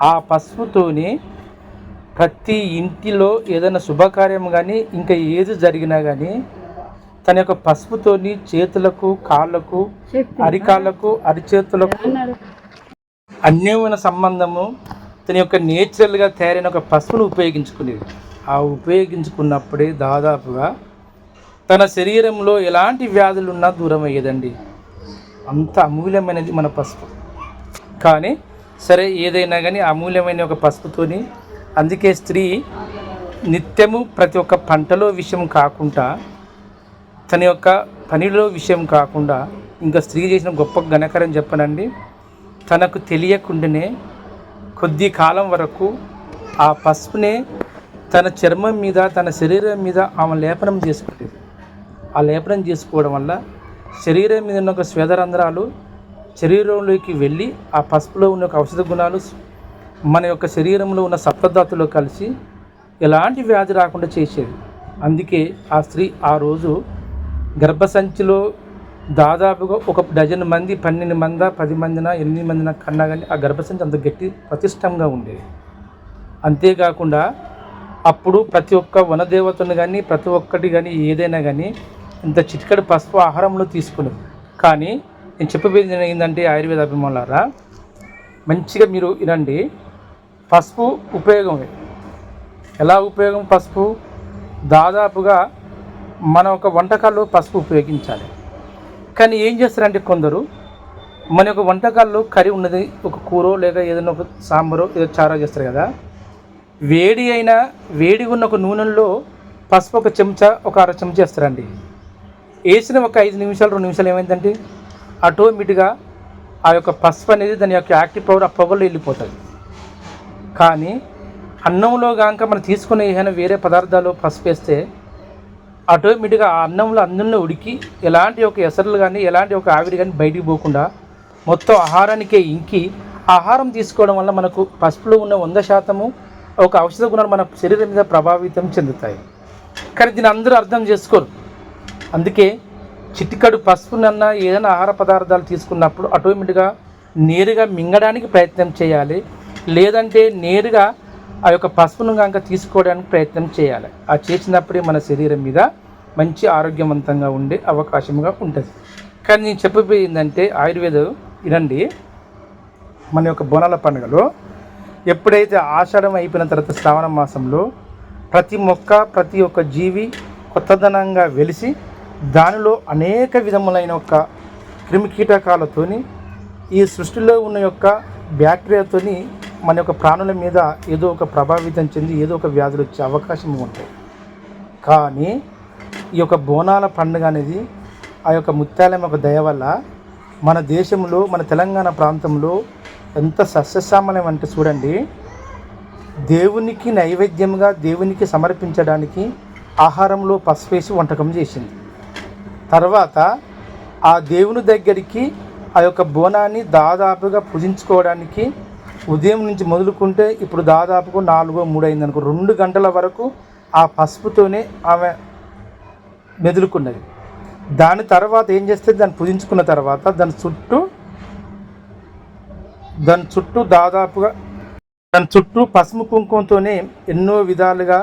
ఆ పసుపుతోని ప్రతి ఇంటిలో ఏదైనా శుభకార్యం కానీ ఇంకా ఏది జరిగినా కానీ తన యొక్క పసుపుతోని చేతులకు, కాళ్ళకు, అరికాళ్ళకు, అరిచేతులకు అన్యోన్య సంబంధము తన యొక్క నేచురల్గా తయారైన ఒక పసుపును ఉపయోగించుకునేది. ఆ ఉపయోగించుకున్నప్పుడే దాదాపుగా తన శరీరంలో ఎలాంటి వ్యాధులు ఉన్నా దూరం అయ్యేదండి. అంత అమూల్యమైనది మన పసుపు. కానీ సరే, ఏదైనా కానీ అమూల్యమైన ఒక పసుపుతోని, అందుకే స్త్రీ నిత్యము ప్రతి ఒక్క పంటలో విషయం కాకుండా, తన యొక్క పనిలో విషయం కాకుండా, ఇంకా స్త్రీ చేసిన గొప్ప ఘనకార్యం చెప్పనండి, తనకు తెలియకుండానే కొద్ది కాలం వరకు ఆ పసుపునే తన చర్మం మీద, తన శరీరం మీద ఆమె లేపనం చేసుకునేది. ఆ లేపనం చేసుకోవడం వల్ల శరీరం మీద ఉన్న ఒక స్వేదరంధ్రాలు శరీరంలోకి వెళ్ళి ఆ పసుపులో ఉన్న ఒక ఔషధ గుణాలు మన యొక్క శరీరంలో ఉన్న సప్తధాతులో కలిసి ఎలాంటి వ్యాధి రాకుండా చేసేది. అందుకే ఆ స్త్రీ ఆ రోజు గర్భసంచిలో దాదాపుగా ఒక డజన్ మంది, 12 మంది, 10 మందిన, 8 మందిన కన్నా కానీ ఆ గర్భసంచి అంత గట్టి ప్రతిష్టంగా ఉండేది. అంతేకాకుండా అప్పుడు ప్రతి ఒక్క వనదేవతను కానీ, ప్రతి ఒక్కటి కానీ, ఏదైనా కానీ ఇంత చిటికెడు పసుపు ఆహారంలో తీసుకునేది. కానీ నేను చెప్పబోయేది ఏంటంటే ఆయుర్వేద అభిమానులారా, మంచిగా మీరు వినండి. పసుపు ఉపయోగమే. ఎలా ఉపయోగం? పసుపు దాదాపుగా మన ఒక వంటకాల్లో పసుపు ఉపయోగించాలి. కానీ ఏం చేస్తారంటే కొందరు మన యొక్క వంటకాల్లో కర్రీ ఉన్నది, ఒక కూరో లేక ఏదైనా ఒక సాంబారో ఏదో చారో చేస్తారు కదా, వేడిగా ఉన్న ఒక నూనెలో పసుపు ఒక చెంచా, ఒక 1/2 చెంచా వేస్తారండి. వేసిన ఒక 5 నిమిషాలు 2 నిమిషాలు ఏమైందంటే ఆటోమేటిక్గా ఆ యొక్క పసుపు అనేది దాని యొక్క యాక్టివ్ పవర్ ఆ పొగలో వెళ్ళిపోతుంది. కానీ అన్నంలో కనుక మనం తీసుకునే ఏదైనా వేరే పదార్థాలు పసుపు వేస్తే ఆటోమేటిక్గా ఆ అన్నంలో ఉడికి ఎలాంటి ఒక ఎసరులు కానీ, ఎలాంటి ఒక ఆవిరి కానీ బయటికి పోకుండా మొత్తం ఆహారానికే ఇంకి ఆహారం తీసుకోవడం వల్ల మనకు పసుపులో ఉన్న 100% ఒక ఔషధ గుణాలు మన శరీరం మీద ప్రభావితం చెందుతాయి. కానీ దీన్ని అందరూ అర్థం చేసుకోరు. అందుకే చిటికడు పసుపునన్నా ఏదైనా ఆహార పదార్థాలు తీసుకున్నప్పుడు ఆటోమేటిక్గా నేరుగా మింగడానికి ప్రయత్నం చేయాలి, లేదంటే నేరుగా ఆ యొక్క పసుపును కనుక తీసుకోవడానికి ప్రయత్నం చేయాలి. ఆ చేసినప్పుడే మన శరీరం మీద మంచి ఆరోగ్యవంతంగా ఉండే అవకాశంగా ఉంటుంది. కానీ నేను చెప్పబోయిందంటే ఆయుర్వేదం వినండి, మన యొక్క బోనాల పండుగలో ఎప్పుడైతే ఆషాఢం అయిపోయిన తర్వాత శ్రావణ మాసంలో ప్రతి మొక్క ప్రతి ఒక్క జీవి కొత్తదనంగా వెలిసి దానిలో అనేక విధములైన యొక్క క్రిమికీటకాలతోని ఈ సృష్టిలో ఉన్న యొక్క బ్యాక్టీరియాతోని మన యొక్క ప్రాణుల మీద ఏదో ఒక ప్రభావితం చెంది ఏదో ఒక వ్యాధులు వచ్చే అవకాశం ఉంటాయి. కానీ ఈ యొక్క బోనాల పండుగ అనేది ఆ యొక్క ముత్యాలమ్మ యొక్క దయ వల్ల మన దేశంలో మన తెలంగాణ ప్రాంతంలో ఎంత సస్యశ్యామలం అంటే చూడండి, దేవునికి నైవేద్యంగా దేవునికి సమర్పించడానికి ఆహారంలో పసుపు వేసి వంటకం చేసింది. తర్వాత ఆ దేవుని దగ్గరికి ఆ యొక్క బోనాన్ని దాదాపుగా పూజించుకోవడానికి ఉదయం నుంచి మొదలుకుంటే ఇప్పుడు దాదాపుగా 4-3 అయిందనుకో, 2 గంటల వరకు ఆ పసుపుతోనే ఆమె మెదులుకున్నది. దాని తర్వాత ఏం చేస్తే దాన్ని పూజించుకున్న తర్వాత దాని చుట్టూ పసుపు కుంకుమతోనే ఎన్నో విధాలుగా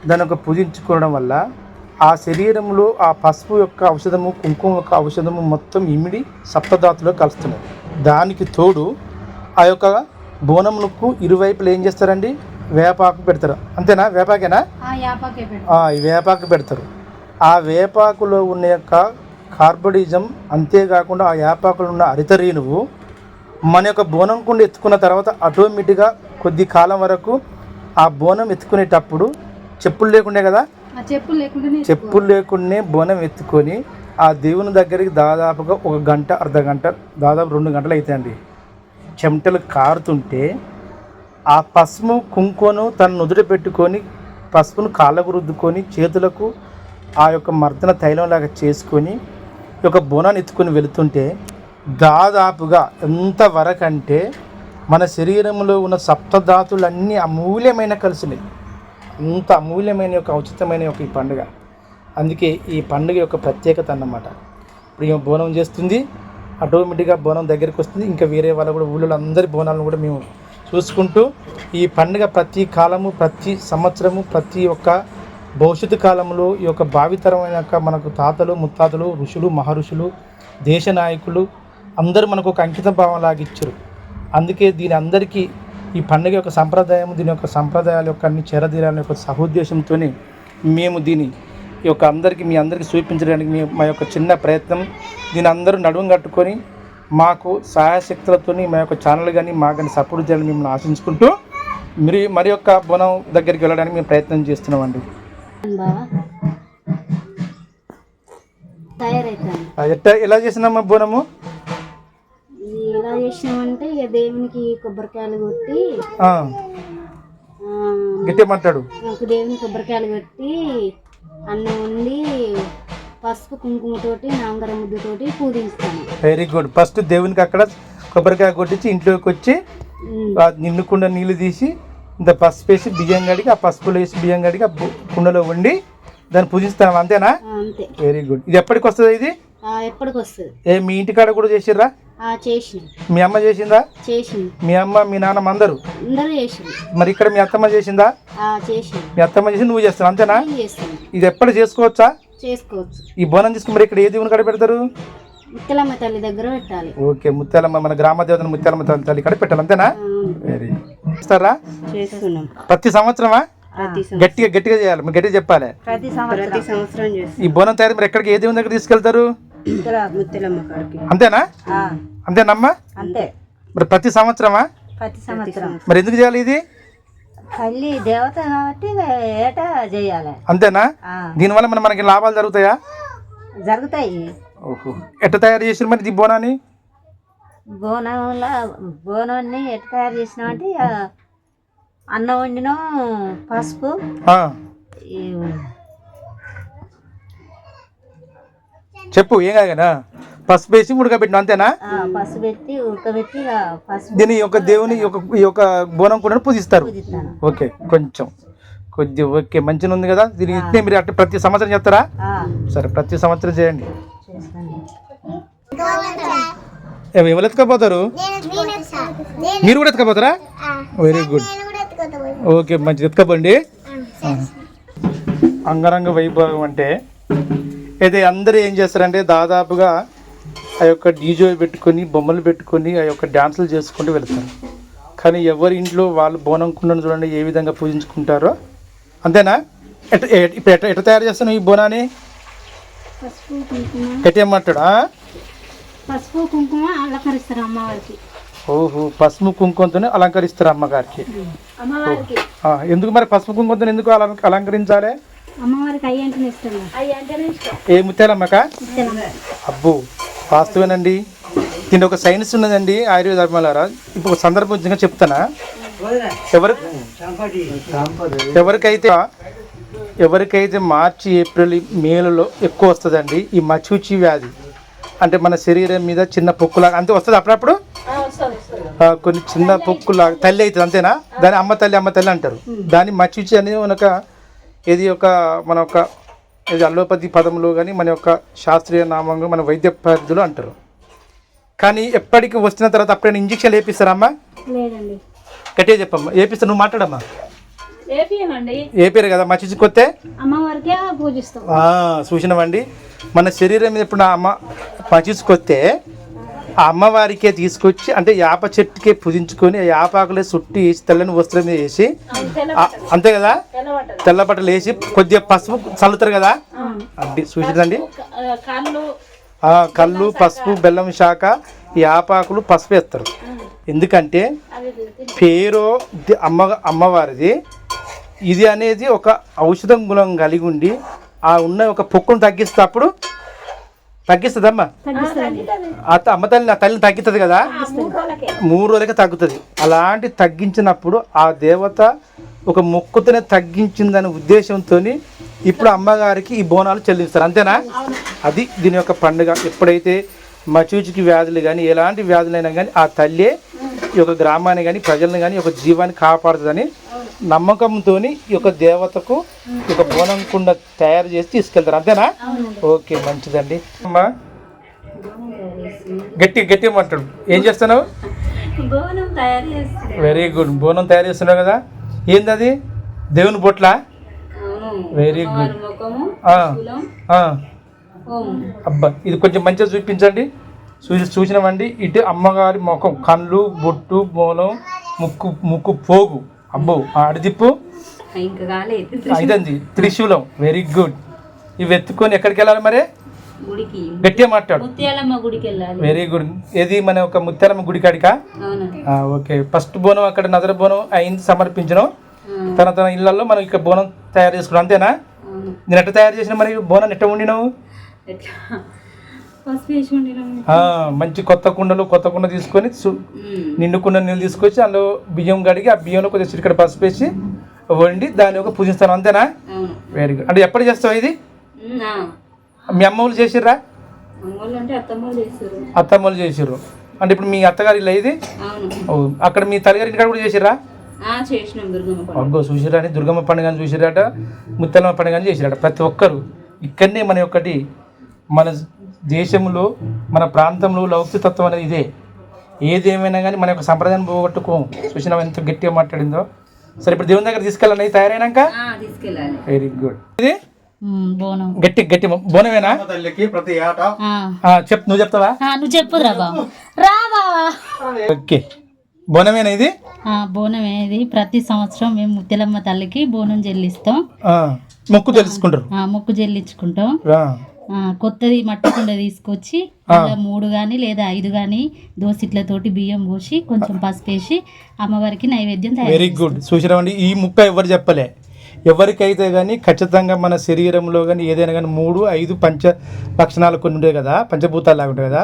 దాని యొక్క పూజించుకోవడం వల్ల ఆ శరీరంలో ఆ పసుపు యొక్క ఔషధము కుంకుమ యొక్క ఔషధము మొత్తం ఇమిడి సప్తధాతులో కలుస్తున్నాయి. దానికి తోడు ఆ యొక్క బోనమునకు ఇరువైపులు ఏం చేస్తారండి, వేపాకు పెడతారు. అంతేనా? వేపాకేనా? ఈ వేపాకు పెడతారు. ఆ వేపాకులో ఉన్న యొక్క కార్బోడిజం, అంతేకాకుండా ఆ వేపాకులో ఉన్న హరితరేణువు మన యొక్క బోనం కుండ ఎత్తుకున్న తర్వాత ఆటోమేటిక్గా కొద్ది కాలం వరకు ఆ బోనం ఎత్తుకునేటప్పుడు చెప్పులు లేకుండే కదా, చెప్పులు లేకుండానే బోనం ఎత్తుకొని ఆ దేవుని దగ్గరికి దాదాపుగా 1 గంట అర్ధగంట దాదాపు 2 గంటలు అవుతాయండి. చెమటలు కారుతుంటే ఆ పసుపు కుంకుమను తన నుదుట పెట్టుకొని పసుపును కాళ్ళకు రుద్దుకొని చేతులకు ఆ యొక్క మర్దన తైలంలాగా చేసుకొని ఈ యొక్క బోనాన్ని ఎత్తుకొని వెళుతుంటే దాదాపుగా ఎంతవరకు అంటే మన శరీరంలో ఉన్న సప్తధాతులన్నీ అమూల్యమైన కలిసినాయి. అంత అమూల్యమైన యొక్క ఉచితమైన యొక్క ఈ పండుగ. అందుకే ఈ పండుగ యొక్క ప్రత్యేకత అన్నమాట. ఇప్పుడు ఈమె బోనం చేస్తుంది, ఆటోమేటిక్గా బోనం దగ్గరికి వస్తుంది. ఇంకా వేరే వాళ్ళు కూడా ఊళ్ళో అందరి బోనాలను కూడా మేము చూసుకుంటూ ఈ పండుగ ప్రతి కాలము ప్రతి సంవత్సరము ప్రతి ఒక్క భవిష్యత్తు కాలంలో ఈ యొక్క భావితరమైన మనకు తాతలు ముత్తాతలు ఋషులు మహర్షులు దేశ నాయకులు అందరూ మనకు ఒక అంకిత భావం లాగిచ్చారు. అందుకే దీని అందరికీ ఈ పండుగ యొక్క సంప్రదాయం, దీని యొక్క సంప్రదాయాల యొక్క అన్ని చేరదీరాల యొక్క సహోద్దేశంతో మేము దీన్ని ఈ యొక్క మీ అందరికీ చూపించడానికి మా యొక్క చిన్న ప్రయత్నం. దీని అందరూ నడుము కట్టుకొని మాకు సహాయశక్తులతో మా యొక్క ఛానల్ కానీ మాకు కానీ సపోర్ట్ చేయాలని మిమ్మల్ని ఆశించుకుంటూ మరి యొక్క బోనం దగ్గరికి వెళ్ళడానికి మేము ప్రయత్నం చేస్తున్నామండి. ఎలా చేసినామా బోనము? ఎలా చేసినామంటే ఇక దేవునికి కొబ్బరికాయలు కొట్టి గట్టి మాట్లాడు. దేవునికి కొబ్బరికాయలు కొట్టి అన్నం వండి పసుపు కుంకుమతోటి నాంగర ముద్దతోటి పూజిస్తాను. Very good. ఫస్ట్ దేవునికి అక్కడ కొబ్బరికాయ కొట్టించి ఇంట్లోకి వచ్చి నిండుకుండా నీళ్ళు తీసి ఇంత పసుపు వేసి బియ్యం గడికి ఆ పసుపులో వేసి బియ్యం గడికి ఆ కుండలో వండి దాన్ని పూజిస్తాం. అంతేనా? అంతే. Very good. ఇది ఎప్పటికి వస్తుంది? ఇది ఎప్పటికి వస్తుంది. మీ ఇంటికాడ కూడా చేసిర్రా? చేసిన. మీ అమ్మ చేసిందా? చేసింది. మీ అమ్మ మీ నాన్నమ్మ అందరూ చేసింది. మరి ఇక్కడ మీ అత్తమ్మ చేసిందా? చేసింది. మీ అత్తమ్మ చేసి నువ్వు చేస్తావు అంతేనా? ఇది ఎప్పుడు చేసుకోవచ్చా? చేసుకోవచ్చు. ఈ బోనం తీసుకుని మరి ఇక్కడ ఏ దేవుని కాడ పెడతారు? ముత్యాలమ్మ తల్లి దగ్గర పెట్టాలి. ఓకే, ముత్యాలమ్మ మన గ్రామ దేవత ముత్యాలమ్మ తల్లి కాడ పెట్టాలి. అంతేనా? Very good. చేస్తారా? చేస్తున్నాం. ప్రతి సంవత్సరమా? గట్టిగా చేయాలి, మీరు గట్టిగా చెప్పాలి. ప్రతి సంవత్సరం ఈ బోనం తయారు మరి ఎక్కడికి ఏ దేవుని దగ్గర తీసుకెళ్తారు? అంతేనా? అంతేనమ్మా? అంతే. మరి ప్రతి సంవత్సరమా? ప్రతి సంవత్సరం. మరి ఎందుకు చేయాలి ఇది? తల్లి దేవత కాబట్టి ఏటా చేయాలి. అంతేనా? దీనివల్ల మనకి లాభాలు జరుగుతాయా? జరుగుతాయి. ఓహో. ఎట్లా తయారు చేసారు మరి ఈ బోనాన్ని? బోనాన్ని ఎట్లా తయారు చేసినామంటే అన్నం వండిన పసుపు చెప్పు ఏం కాదనా. పసుపు వేసి ఉడకబెట్టిన అంతేనా? పసుపు పెట్టి ఉడకబెట్టి పసుపు దీని యొక్క దేవుని ఈ యొక్క బోనం కూడా పూజిస్తారు. ఓకే, కొంచెం కొద్ది ఓకే మంచిగా ఉంది కదా. దీని ఇట్నే మీరు అట్లా ప్రతి సంవత్సరం చేస్తారా? సరే, ప్రతి సంవత్సరం చేయండి. ఎవరు ఎత్తుకపోతారు? మీరు కూడా ఎత్తుకపోతారా? వెరీ గుడ్, ఓకే, మంచిది, ఎత్తుకపోండి. అంగరంగ వైభవం అంటే అయితే అందరూ ఏం చేస్తారంటే దాదాపుగా ఆ యొక్క డీజే పెట్టుకొని బొమ్మలు పెట్టుకొని ఆ యొక్క డ్యాన్సులు చేసుకుంటూ వెళ్తారు. కానీ ఎవరి ఇంట్లో వాళ్ళు బోనం కుండను చూడండి ఏ విధంగా పూజించుకుంటారో, అంతేనా? ఇప్పుడు ఎట్లా తయారు చేస్తాను ఈ బోనాన్ని? ఎట్టేమంటాడు? పసుపు కుంకుమ అలంకరిస్తారు అమ్మవారికి. ఓహో, పసుపు కుంకుమతోనే అలంకరిస్తారు అమ్మగారికి. ఎందుకు మరి పసుపు కుంకుమతో ఎందుకు అలంకరించాలి? అమ్మవారికి అయ్యి అంటేనే ఇష్టం. ఏ ముత్యాలమ్మక? అబ్బో, వాస్తవేనండి. దీని ఒక సైన్స్ ఉన్నదండి ఆయుర్వేద ధర్మాలారా. ఇప్పుడు ఒక సందర్భంగా చెప్తానా. ఎవరికైతే మార్చి ఏప్రిల్ మేలలో ఎక్కువ వస్తుందండి ఈ మచ్చూచి వ్యాధి, అంటే మన శరీరం మీద చిన్న పొక్కులాగా అంతే వస్తుంది అప్పుడప్పుడు, కొన్ని చిన్న పొక్కులాగా తల్లి అవుతుంది అంతేనా? దాన్ని అమ్మ తల్లి అంటారు. దాన్ని మచ్చూచి అనేది మన ఒక ఇది అల్లోపతి పదంలో కానీ మన యొక్క శాస్త్రీయ నామంగా మన వైద్య పద్ధతులు అంటారు. కానీ ఎప్పటికి వచ్చిన తర్వాత అప్పుడైనా ఇంజక్షన్ వేపిస్తారమ్మా? లేదండి. గట్టిగా చెప్పమ్మా. వేపిస్తా, నువ్వు మాట్లాడమ్మా. ఏపీరు కదా మచ్చిచ్చి కొత్తే అమ్మవారికే పూజిస్తాం. చూసినామండి. మన శరీరం మీద ఇప్పుడు అమ్మ మచ్చిచ్చుకొస్తే ఆ అమ్మవారికే తీసుకొచ్చి అంటే యాప చెట్టుకే పూజించుకొని ఆ యాపాకులే చుట్టి వేసి తెల్లని వస్త్రం మీద వేసి అంతే కదా, తెల్ల బట్టలు వేసి కొద్దిగా పసుపు చల్లుతారు కదా. అంటే చూసిందండి, కళ్ళు పసుపు బెల్లం శాఖ ఈ యాపాకులు పసుపు వేస్తారు. ఎందుకంటే పేరు అమ్మవారిది ఇది అనేది ఒక ఔషధం గుణం కలిగి ఉండి ఆ ఉన్న ఒక పొక్కును తగ్గిస్తేప్పుడు తగ్గిస్తుందమ్మా. అమ్మ తల్లిని తగ్గుతుంది కదా, 3 రోజులకే తగ్గుతుంది. అలాంటి తగ్గించినప్పుడు ఆ దేవత ఒక మొక్కుతోనే తగ్గించిందనే ఉద్దేశంతో ఇప్పుడు అమ్మగారికి ఈ బోనాలు చెల్లిస్తారు అంతేనా? అది దీని యొక్క పండుగ. ఎప్పుడైతే మచూచికి వ్యాధులు కానీ ఎలాంటి వ్యాధులైనా కానీ ఆ తల్లే ఈ యొక్క గ్రామాన్ని కానీ ప్రజలను కానీ ఒక జీవాన్ని కాపాడుతుందని నమ్మకంతో ఈ యొక్క దేవతకు ఈ యొక్క బోనం కుండ తయారు చేసి తీసుకెళ్తారు అంతేనా? ఓకే, మంచిదండి. అమ్మా గట్టిగా మాట్లాడు. ఏం చేస్తున్నావు? వెరీ గుడ్, బోనం తయారు చేస్తున్నావు కదా. ఏంది అది? దేవుని బొట్ల? Very good. అబ్బా, ఇది కొంచెం మంచిగా చూపించండి. చూసినామండి. ఇటు అమ్మగారి ముఖం, కళ్ళు, బొట్టు, బోనం, ముక్కు పోగు. అబ్బో, అడిదిప్పు ఇదండి త్రిశూలం. Very good. ఇవి ఎత్తుకొని ఎక్కడికి వెళ్ళాలి మరి? గట్టిగా మాట్లాడు. Very good. ఏది మన ఒక ముత్యాలమ్మ గుడి కాడికా? ఓకే. ఫస్ట్ బోనం అక్కడ నదర బోనం అయింది, సమర్పించడం. తన ఇళ్లలో మనం ఇక్కడ బోనం తయారు చేసుకున్నాం అంతేనా? నేను ఎట్లా తయారు చేసిన మరి బోనం ఎట్లా వండినావు? మంచి కొత్త కుండ తీసుకొని నిండు కుండ నీళ్ళు తీసుకొచ్చి అందులో బియ్యం కడిగి ఆ బియ్యంలో కొంచెం చిటికెడు పసుపు వేసి వండి దాన్ని ఒక పూజిస్తాను అంతేనా? Very good. అంటే ఎప్పుడు చేస్తావు ఇది? మీ అమ్మలు చేసిర్రా? అత్తమ్మలు చేసిర్రు. అంటే ఇప్పుడు మీ అత్తగారి ఇల్లు ఇది? అక్కడ మీ తల్లిగారి ఇంటికాడ కూడా చేసిర్రా? అగ్గో, చూసిరా అని దుర్గమ్మ పండుగ చూసిరాట, ముత్తలమ్మ పండుగ చేసిరాట. ప్రతి ఒక్కరు ఇక్కడనే మన దేశంలో మన ప్రాంతంలో లౌకికతత్వం అనేది ఇదే. ఏదేమైనా కానీ మన యొక్క సంప్రదాయం పోగొట్టుకోం. చూసినా ఎంత గట్టిగా మాట్లాడిందో. సరే, ఇప్పుడు దేవుని దగ్గర తీసుకెళ్ళాలి తయారైనాక? Very good. ఇది గట్టి బోనమేనా? ప్రతి చెప్పు, నువ్వు చెప్తావా? నువ్వు చెప్పు ఓకే, బోనమేనా ఇది? బోనమే ఇది. ప్రతి సంవత్సరం మేము ముత్యాలమ్మ తల్లికి బోనం చెల్లిస్తాం. మొక్కు తెలుసుకుంటారు, మొక్కు చెల్లించుకుంటాం. కొత్తది మట్టి కుండ తీసుకొచ్చి 3 కానీ లేదా 5 కానీ దోసిట్లతోటి బియ్యం పోసి కొంచెం పసుపు వేసి అమ్మవారికి నైవేద్యం తయారు. Very good. చూసినామండి, ఈ ముక్క ఎవరు చెప్పలే. ఎవరికైతే కానీ ఖచ్చితంగా మన శరీరంలో కానీ ఏదైనా కానీ 3, 5 పంచ లక్షణాలు కొన్ని ఉంటాయి కదా, పంచభూతాలు లాగా ఉంటాయి కదా.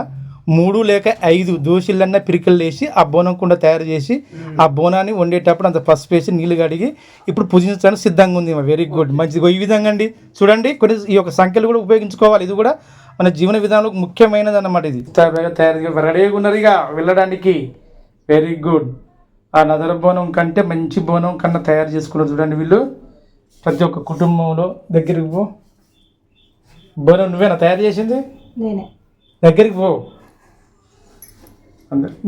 3 లేక 5 దోశలన్నా పిరికలు వేసి ఆ బోనం కుండ తయారు చేసి ఆ బోనాన్ని వండేటప్పుడు అంత పసుపు వేసి నీళ్ళు కడిగి ఇప్పుడు పూజించడానికి సిద్ధంగా ఉంది. వెరీ గుడ్, మంచిది. ఈ విధంగా అండి చూడండి, కొన్ని ఈ యొక్క సంఖ్యలు కూడా ఉపయోగించుకోవాలి. ఇది కూడా మన జీవన విధానంలో ముఖ్యమైనది అన్నమాట. ఇది తయారు రెడీగా ఉన్నారు ఇక వెళ్ళడానికి. Very good. ఆ నదర బోనం కంటే మంచి బోనం కన్నా తయారు చేసుకున్నారు చూడండి వీళ్ళు. ప్రతి ఒక్క కుటుంబంలో దగ్గరికి పో. బోనం నువ్వేనా తయారు చేసింది? నేనే. దగ్గరికి పో.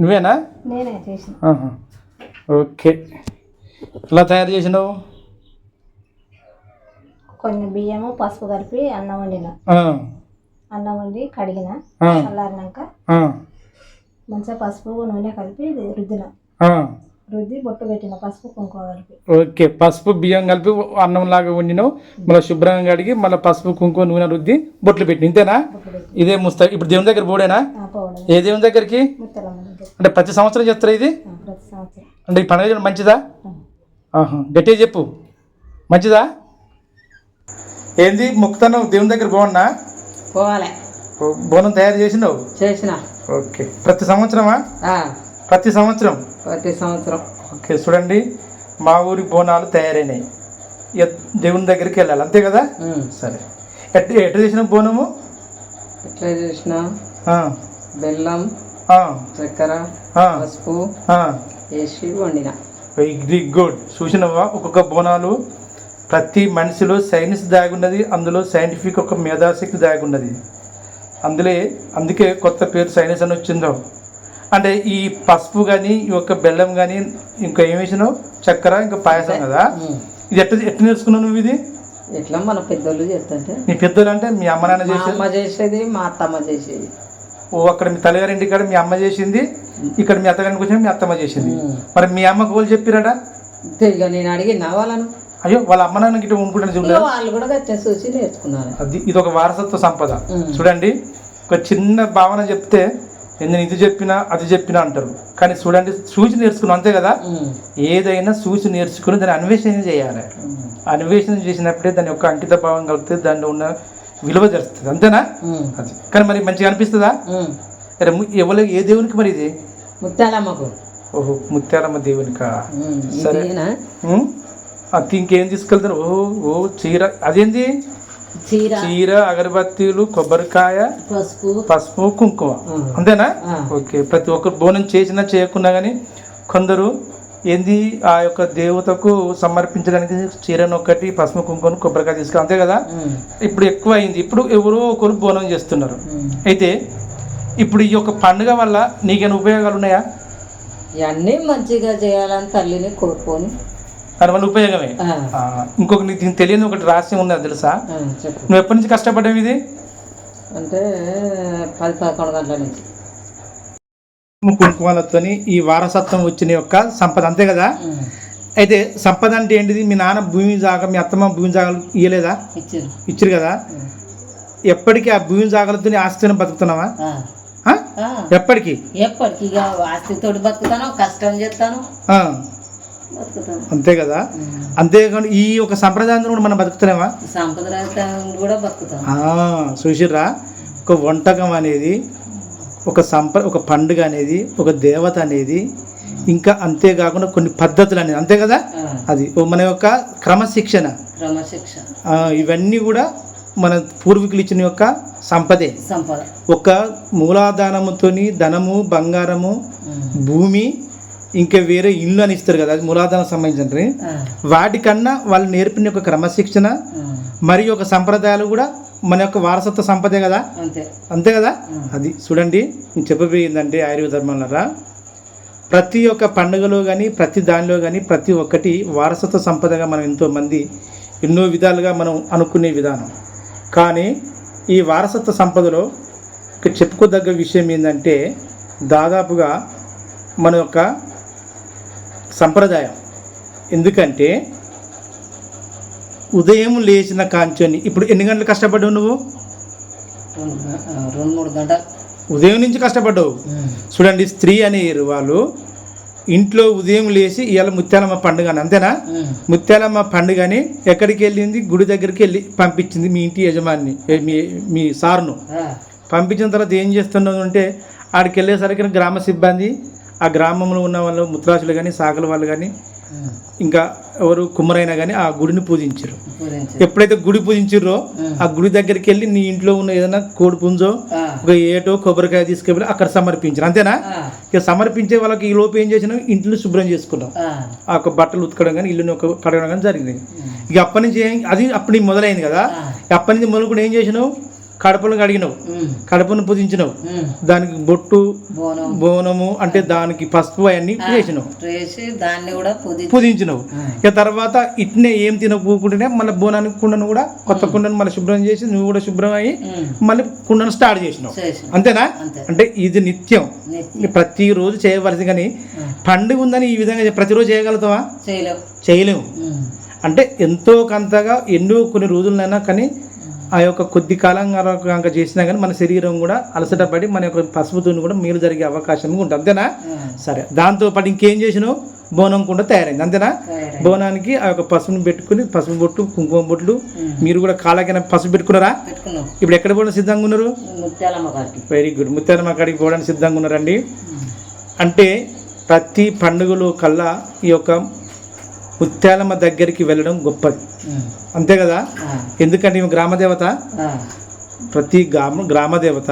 నువ్వేనా? నేనే చేసిన. ఓకే. ఎలా తయారు చేసినావు? కొన్ని బియ్యము పసుపు కలిపి అన్నం వండిన. అన్నం వండి కడిగిన. చల్లారినాక మంచిగా పసుపు నూనె కలిపి రుద్దిన. రుద్ది బొట్టు పెట్టిన పసుపు కుంకుమ కలిపి. ఓకే. పసుపు బియ్యం కలిపి అన్నం లాగా వండినావు. మళ్ళీ శుభ్రంగా కడిగి మళ్ళీ పసుపు కుంకుమ నూనె రుద్ది బొట్లు పెట్టి ఇంతేనా? ఇదే ముస్తా. ఇప్పుడు దేవుని దగ్గర పోడేనా? ఏ దేవుని దగ్గరికి? అంటే ప్రతి సంవత్సరం చేస్తారా ఇది? అంటే ఈ పండుగ మంచిదా? గట్టిగా చెప్పు. మంచిదా? ఏంది మొక్కుతాను దేవుని దగ్గర బాగున్నా? పోవాలి. బోనం తయారు చేసినావు? చేసిన. ఓకే. ప్రతి సంవత్సరమా? ప్రతి సంవత్సరం. ప్రతి సంవత్సరం. ఓకే. చూడండి మా ఊరి బోనాలు తయారైనాయి. దేవుని దగ్గరికి వెళ్ళాలి అంతే కదా? సరే. ఎట్లా చేసిన బోనము? ఎట్లా చేసిన? బెల్లం, చక్కెర, పసుపు వేసి వండిన. Very good. చూసినవా? ఒక్కొక్క బోనాలు ప్రతి మనిషిలో సైన్స్ దాగి ఉన్నది. అందులో సైంటిఫిక్ ఒక మేధాశక్తి దాగి ఉన్నది. అందుకే కొత్త పేరు సైన్స్ అని వచ్చిందో. అంటే ఈ పసుపు కానీ ఈ యొక్క బెల్లం కానీ ఇంకా ఏం వేసినావు? చక్కెర ఇంకా పాయసం కదా. ఇది ఎట్లా నేర్చుకున్నావు నువ్వు? ఇది ఎట్లా మన పెద్దోళ్ళు చేస్తుంటే. నీ పెద్దోళ్ళు అంటే మీ అమ్మ నాన్న చేసేది, మా అత్తమ్మ చేసేది. ఓ, అక్కడ మీ తల్లిగారింటి కాడ మీ అమ్మ చేసింది, ఇక్కడ మీ అత్తగారికి వచ్చిన మీ అత్తమ్మ చేసింది. మరి మీ అమ్మకు వాళ్ళు చెప్పిరాడా? ఇక నేను అడిగిన వాళ్ళను. అయ్యో, వాళ్ళ అమ్మ నాన్న గిట్ట ఉంటున్నాను చూడలేదు. వాళ్ళు కూడా గట్ట చూసి నేర్చుకున్నారు. ఇది ఒక వారసత్వ సంపద. చూడండి, ఒక చిన్న భావన చెప్తే నేను ఇది చెప్పినా అది చెప్పినా అంటారు. కానీ చూడండి, చూసి నేర్చుకున్నాం అంతే కదా. ఏదైనా చూసి నేర్చుకుని దాన్ని అన్వేషణ చేయాలి. అన్వేషణ చేసినప్పుడే దాని యొక్క అంకిత భావం కలిగితే దానిలో ఉన్న విలువ తెలుస్తుంది. అంతేనా? అది. కానీ మరి మంచిగా అనిపిస్తుందా? అరే ఎవరికి ఏ దేవునికి మరి ఇది? ముత్యాలమ్మకు. ఓహో, ముత్యాలమ్మ దేవునికా? సరే. అది ఇంకేం తీసుకెళ్తారు? ఓ చీర. అదేంటి? చీర, అగరబత్తీలు, కొబ్బరికాయ, పసుపు, కుంకుమ. అంతేనా? ఓకే. ప్రతి ఒక్కరు బోనం చేసినా చేయకున్నా కానీ కొందరు ఏంది ఆ యొక్క దేవతకు సమర్పించడానికి చీరను ఒకటి, పసుపు, కుంకుమ, కొబ్బరికాయ తీసుకు. అంతే కదా. ఇప్పుడు ఎక్కువ అయింది. ఇప్పుడు ఎవరో ఒకరు బోనం చేస్తున్నారు. అయితే ఇప్పుడు ఈ యొక్క పండుగ వల్ల నీకేమైనా ఉపయోగాలు ఉన్నాయా? ఇవన్నీ మంచిగా చేయాలని తల్లిని కోరుకొని దానివల్ల ఉపయోగమే. ఇంకొక నీకు తెలియని ఒకటి రహస్యం ఉన్నది తెలుసా? నువ్వు ఎప్పటి నుంచి కష్టపడ్డావు ఇది? అంటే 10-11 గంటల నుంచి. కుంకుమాలతో ఈ వారసత్వం వచ్చిన యొక్క సంపద. అంతే కదా. అయితే సంపద అంటే ఏంటిది? మీ నాన్న భూమి జాగా, మీ అత్తమ్మ భూమి జాగాలు ఇయ్యలేదా? ఇచ్చారు కదా. ఎప్పటికీ ఆ భూమి జాగాలతో ఆస్తిని బతుకుతున్నావా? ఎప్పటికీ? ఎప్పటికీ ఆస్తితో బతుకుతాను, కష్టం చేస్తాను, అంతే కదా. అంతేకాదు ఈ ఒక సంప్రదాయం కూడా మనం బతుకుతున్నామా? సాంప్రదాయం కూడా బతుకుతాం. చూసిర్రా? ఒక వంటకం అనేది, ఒక పండుగ అనేది, ఒక దేవత అనేది, ఇంకా అంతేకాకుండా కొన్ని పద్ధతులు అనేది. అంతే కదా. అది మన యొక్క క్రమశిక్షణ. ఇవన్నీ కూడా మన పూర్వీకులు ఇచ్చిన యొక్క సంపదే. ఒక మూలాధారముతోని ధనము, బంగారము, భూమి, ఇంకా వేరే ఇల్లు అని ఇస్తారు కదా, అది మూలాధారం సంబంధించిన వాటికన్నా వాళ్ళు నేర్పిన యొక్క క్రమశిక్షణ మరియు ఒక సంప్రదాయాలు కూడా మన యొక్క వారసత్వ సంపదే కదా. అంతే కదా. అది చూడండి, నేను చెప్పబోయిందంటే ఆయుర్వేద ధర్మంలో ప్రతి ఒక్క పండుగలో కానీ ప్రతి దానిలో కానీ ప్రతి ఒక్కటి వారసత్వ సంపదగా మనం ఎంతోమంది ఎన్నో విధాలుగా మనం అనుకునే విధానం. కానీ ఈ వారసత్వ సంపదలో చెప్పుకోదగ్గ విషయం ఏంటంటే దాదాపుగా మన యొక్క సంప్రదాయం. ఎందుకంటే ఉదయం లేచిన కాంచొని ఇప్పుడు ఎన్ని గంటలు కష్టపడ్డావు నువ్వు? 2-3 గంటలు ఉదయం నుంచి కష్టపడ్డావు. చూడండి, స్త్రీ అనే వాళ్ళు ఇంట్లో ఉదయం లేచి ఇవాళ ముత్యాలమ్మ పండుగ అని. అంతేనా? ముత్యాలమ్మ పండుగని ఎక్కడికి వెళ్ళింది? గుడి దగ్గరికి వెళ్ళి పంపించింది మీ ఇంటి యజమాని, మీ సార్ను పంపించిన తర్వాత ఏం చేస్తున్నావు అంటే ఆడికి వెళ్ళేసరికి గ్రామ సిబ్బంది, ఆ గ్రామంలో ఉన్న వాళ్ళు ముత్రాసులు కానీ సాగల వాళ్ళు కానీ ఇంకా ఎవరు కుమ్మరైనా కానీ ఆ గుడిని పూజించారు. ఎప్పుడైతే గుడి పూజించారో ఆ గుడి దగ్గరికి వెళ్ళి నీ ఇంట్లో ఉన్న ఏదైనా కోడి పుంజో ఒక ఏటో కొబ్బరికాయ తీసుకెళ్ళి అక్కడ సమర్పించారు. అంతేనా? ఇక సమర్పించే వాళ్ళకి ఈ లోపు ఏం చేసినాం, ఇంట్లో శుభ్రం చేసుకున్నాం, ఆ ఒక బట్టలు ఉతకడం కానీ ఇల్లుని ఒక కడగడం కానీ జరిగింది. ఇక అప్పటి నుంచి అది అప్పటి మొదలైంది కదా. అప్పటి నుంచి మొదలుకొని ఏం చేసినావు, కడపను కడిగినావు, కడపను పూజించినావు, దానికి బొట్టు బోనము అంటే దానికి పసుపు అవన్నీ చేసినావు, దాన్ని కూడా పూజించినావు. ఇక తర్వాత ఇట్నే ఏం తినకుంటేనే మళ్ళీ బోనానికి కుండను కూడా కొత్త కుండను మళ్ళీ శుభ్రం చేసి నువ్వు కూడా శుభ్రం అయ్యి మళ్ళీ కుండను స్టార్ట్ చేసినావు. అంతేనా? అంటే ఇది నిత్యం ప్రతిరోజు చేయవలసి. కానీ పండుగ ఉందని ఈ విధంగా ప్రతిరోజు చేయగలుగుతావా? చేయలేము. అంటే ఎంతో కొంతగా ఎన్నో కొన్ని రోజులైనా కానీ ఆ యొక్క కొద్ది కాలంగా చేసినా కానీ మన శరీరం కూడా అలసట పడి మన యొక్క పసుపుతోని కూడా మేలు జరిగే అవకాశం ఉంటుంది. అంతేనా? సరే, దాంతోపాటు ఇంకేం చేసినావు, బోనం కూడా తయారైంది. అంతేనా? బోనానికి ఆ యొక్క పసుపుని పెట్టుకుని పసుపు బొట్టు కుంకుమ బొట్లు మీరు కూడా కాళ్ళకైనా పసుపు పెట్టుకున్నారా? ఇప్పుడు ఎక్కడ పోవడానికి సిద్ధంగా ఉన్నారు? వెరీ గుడ్, ముత్యాలమ్మ కాడికి పోవడానికి సిద్ధంగా ఉన్నారండి. అంటే ప్రతి పండుగలో కల్లా ఈ యొక్క ముత్యాలమ్మ దగ్గరికి వెళ్ళడం గొప్పది. అంతే కదా? ఎందుకంటే ఈమె గ్రామదేవత. ప్రతి గ్రామదేవత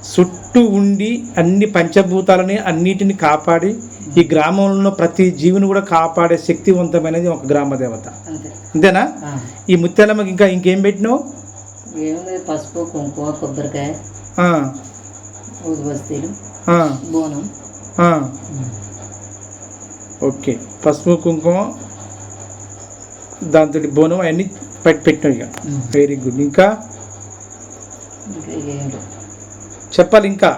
చుట్టూ ఉండి అన్ని పంచభూతాలని అన్నిటిని కాపాడి ఈ గ్రామంలో ప్రతి జీవిని కూడా కాపాడే శక్తివంతమైనది ఒక గ్రామదేవత. అంతేనా? ఈ ముత్యాలమ్మకి ఇంకా ఇంకేం పెట్టినావు? పసుపు కుంకుమ కొబ్బరికాయ ఊదుబస్తీలు బోనం. ఓకే, పసుపు కుంకుమ దాంతో బోనం అవన్నీ పెట్టినావు. ఇక వెరీ గుడ్. ఇంకా చెప్పాలి. ఇంకా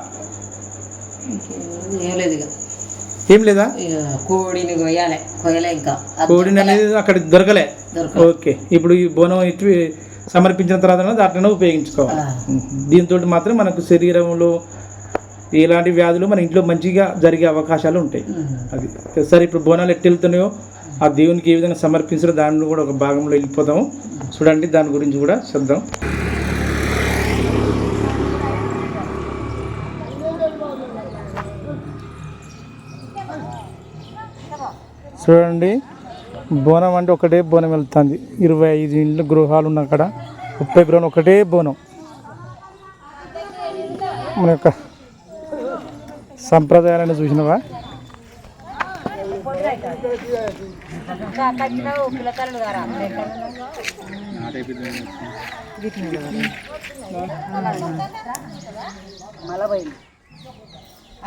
ఏం లేదా? కోడిని కొయ్యలే ఇంకా కోడిని అనేది అక్కడ దొరకలే. ఓకే, ఇప్పుడు ఈ బోనం ఇటు సమర్పించిన తర్వాత దాంట్లోనే ఉపయోగించుకోవాలి. దీంతో మాత్రం మనకు శరీరంలో ఎలాంటి వ్యాధులు మన ఇంట్లో మంచిగా జరిగే అవకాశాలు ఉంటాయి. అది సరే. ఇప్పుడు బోనాలు ఎట్టు వెళ్తున్నాయో ఆ దేవునికి ఏ విధంగా సమర్పించారో దానిలో కూడా ఒక భాగంలో వెళ్ళిపోతాము. చూడండి, దాని గురించి కూడా చూద్దాం. చూడండి, బోనం అంటే ఒకటే బోనం వెళ్తుంది. 25 ఇండ్లు గృహాలు ఉన్న అక్కడ 30 గృహాలు ఒకటే బోనం. మన యొక్క సంప్రదాయాలను చూసినవా?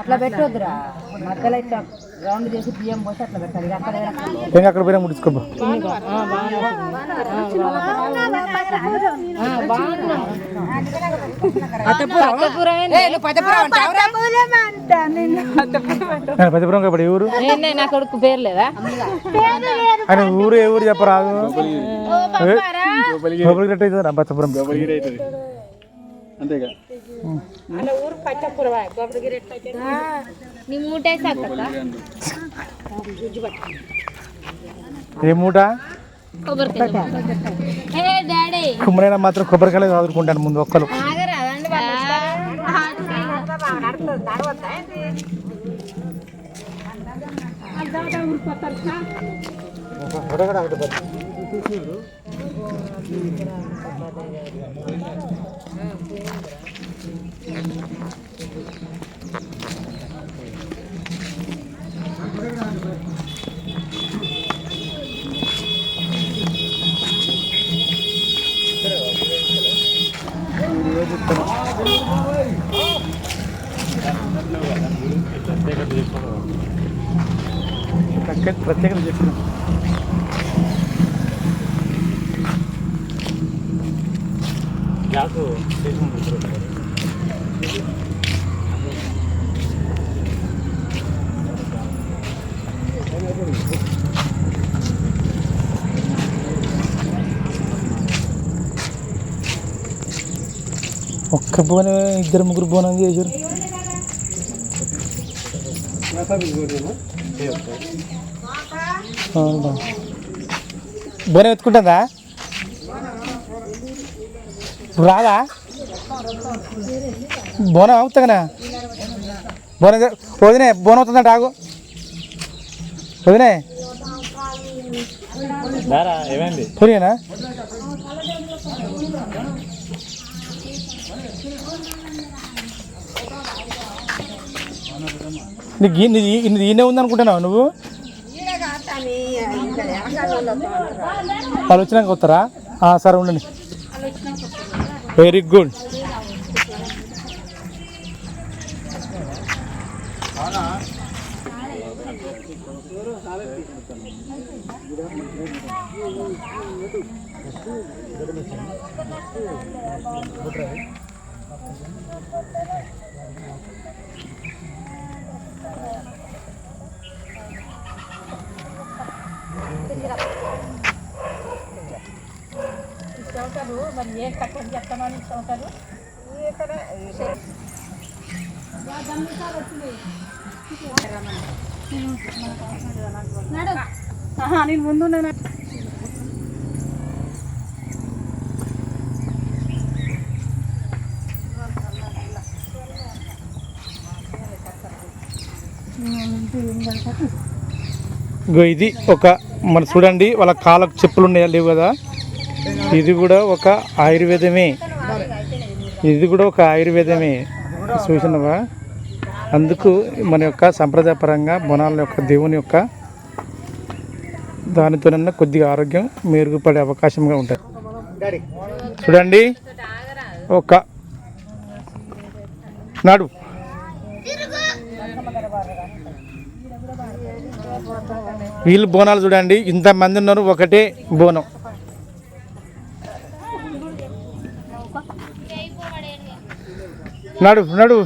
అట్లా పెట్టొద్దురా, మధ్యలో ఇట్లా రౌండ్ చేసి బియ్యం పోసి అట్లా పెట్టాలి. అక్కడ పోయినా ముడుచుకోబా. పచ్చపురం కాబట్టి ఊరు నా కొడుకు పేరు లేదా? ఆయన ఊరు ఏ ఊరు చెప్పరాదు. గొప్పగిరెట్ అవుతుంది రా, పచ్చపురం అంతేగా. ఊరు పచ్చపురం ఏ మూట కుమ్మరైనా మాత్రం కొబ్బరికాయలు చదువుకుంటాను ముందు ఒక్కరు. ప్రత్యేకత చెప్పిన గ్యాస్ ఒక్క బోనం 2-3 బోనం చేశారు. బోనం ఎత్తుకుంటుందా? రాదా బోనం? అవుతానా బోనం? వదినే బోనం అవుతుందంట. ఆగు వదినే, పోనీనా నీకు ఈయనే ఉంది అనుకుంటున్నావు నువ్వు? వాళ్ళు వచ్చినాక వస్తారా? సరే ఉండండి. Very good. నేను ముందు ఇది ఒక మన చూడండి వాళ్ళ కాళ్ళకు చెప్పులు ఉన్నాయా లేవు కదా. ఇది కూడా ఒక ఆయుర్వేదమే. చూసినవా? అందుకు మన యొక్క సంప్రదాయపరంగా బోనాల యొక్క దేవుని యొక్క దానితోనన్నా కొద్దిగా ఆరోగ్యం మెరుగుపడే అవకాశంగా ఉంటుంది. చూడండి ఒక నాడు వీళ్ళు బోనాలు చూడండి, ఇంతమంది ఉన్నారు, ఒకటే బోనం. నడు నడు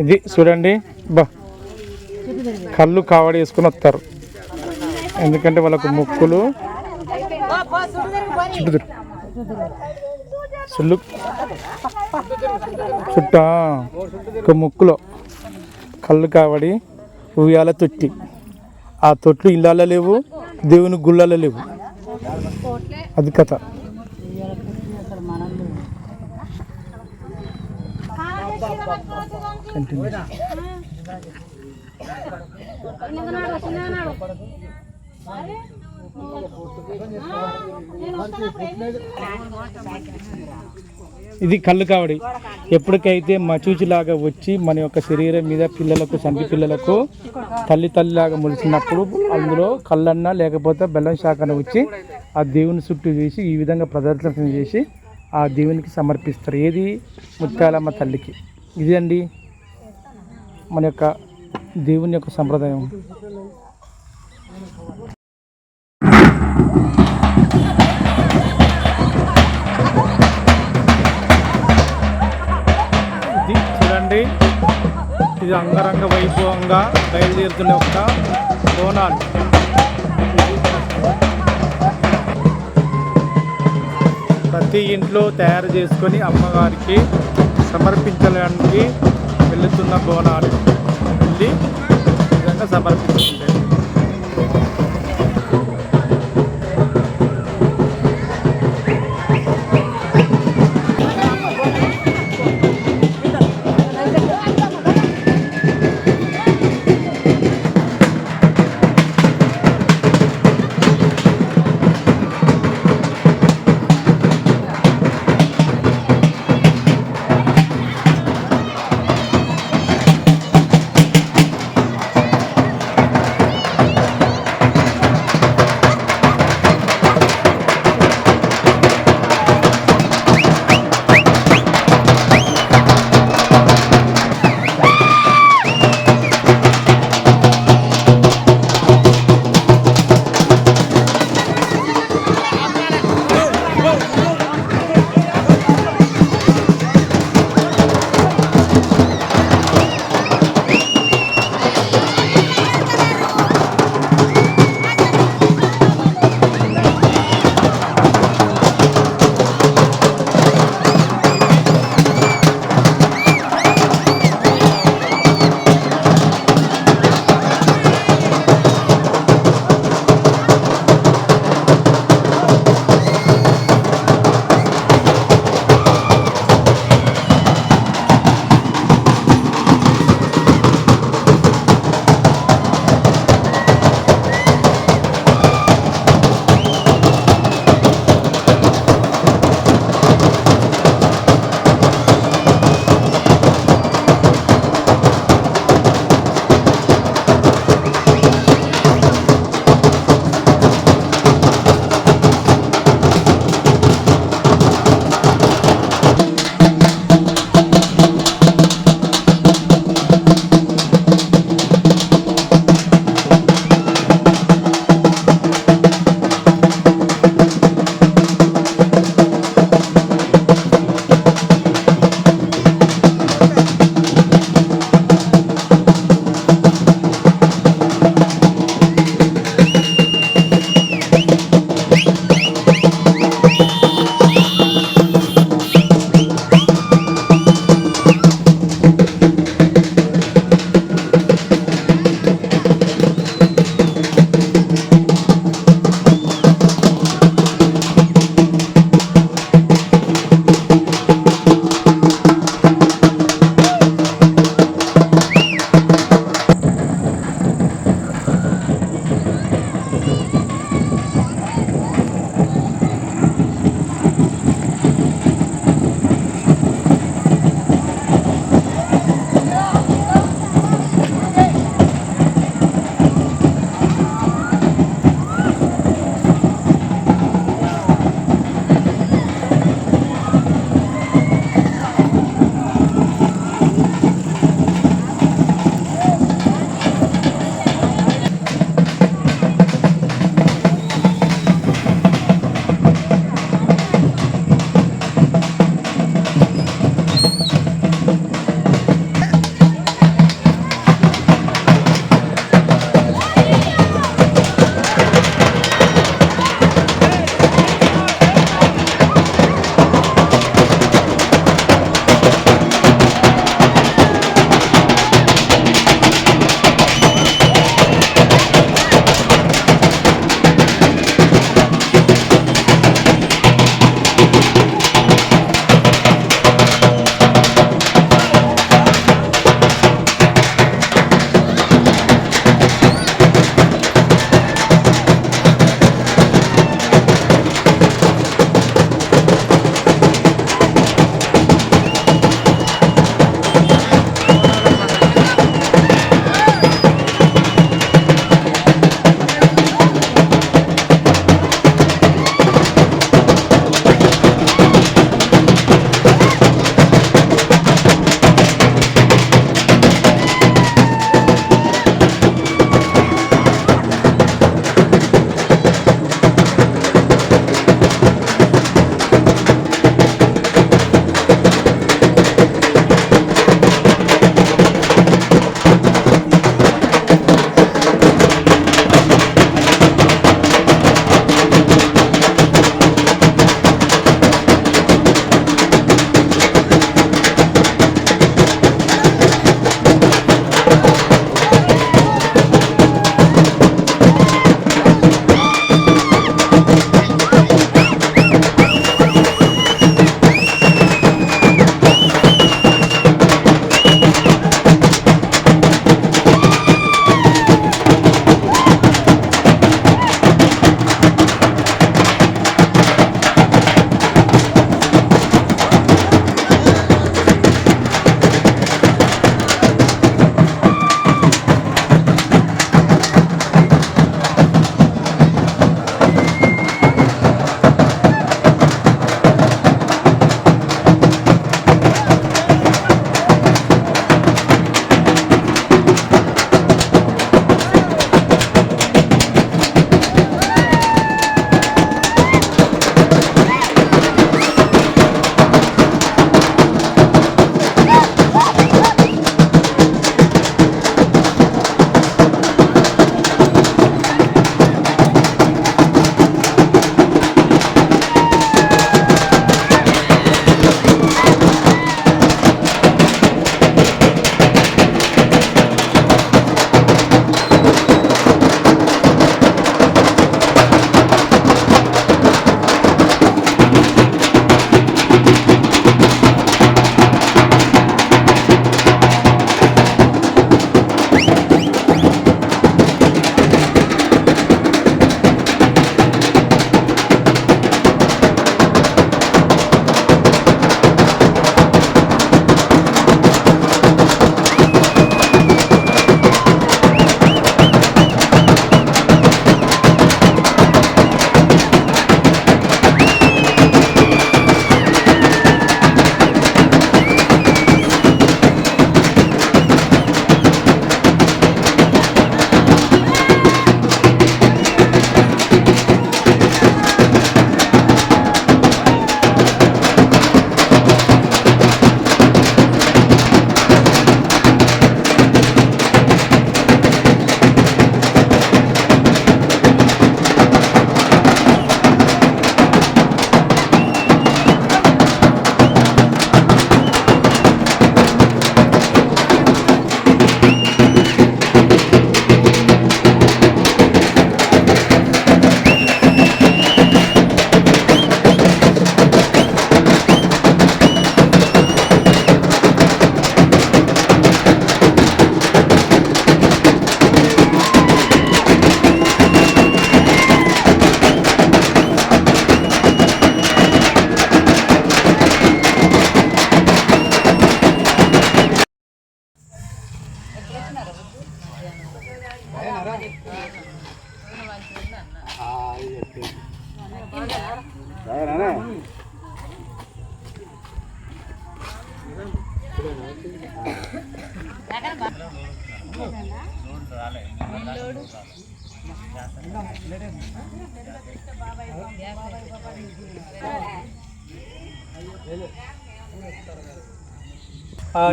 ఇది చూడండి బా, కళ్ళు కావడి వేసుకుని వస్తారు. ఎందుకంటే వాళ్ళకు ముక్కులు చుట్టా ఒక ముక్కులో కళ్ళు కావడి, ఉయ్యాల తొట్టి. ఆ తొట్లు ఇళ్ళల్లో లేవు, దేవుని గుళ్ళల్లో లేవు. అది కథ. ఇది కళ్ళు కావడి. ఎప్పటికైతే మచూచిలాగా వచ్చి మన యొక్క శరీరం మీద పిల్లలకు, సంటి పిల్లలకు తల్లిలాగా మొలిచినప్పుడు అందులో కళ్ళన్నా లేకపోతే బెల్లం శాఖను వచ్చి ఆ దేవుని చుట్టూ చేసి ఈ విధంగా ప్రదర్శన చేసి ఆ దేవునికి సమర్పిస్తారు. ఏది? ముత్యాలమ్మ తల్లికి. ఇది అండి మన యొక్క దేవుని యొక్క సంప్రదాయం. ఇది చూడండి, ఇది అంగరంగ వైభవంగా బయలుదేరుతున్న ఒక బోనాలు. ప్రతి ఇంట్లో తయారు చేసుకొని అమ్మగారికి సమర్పించడానికి వెళుతున్న బోనాలు వెళ్ళి ఈ విధంగా సమర్పించుకుంటాయి.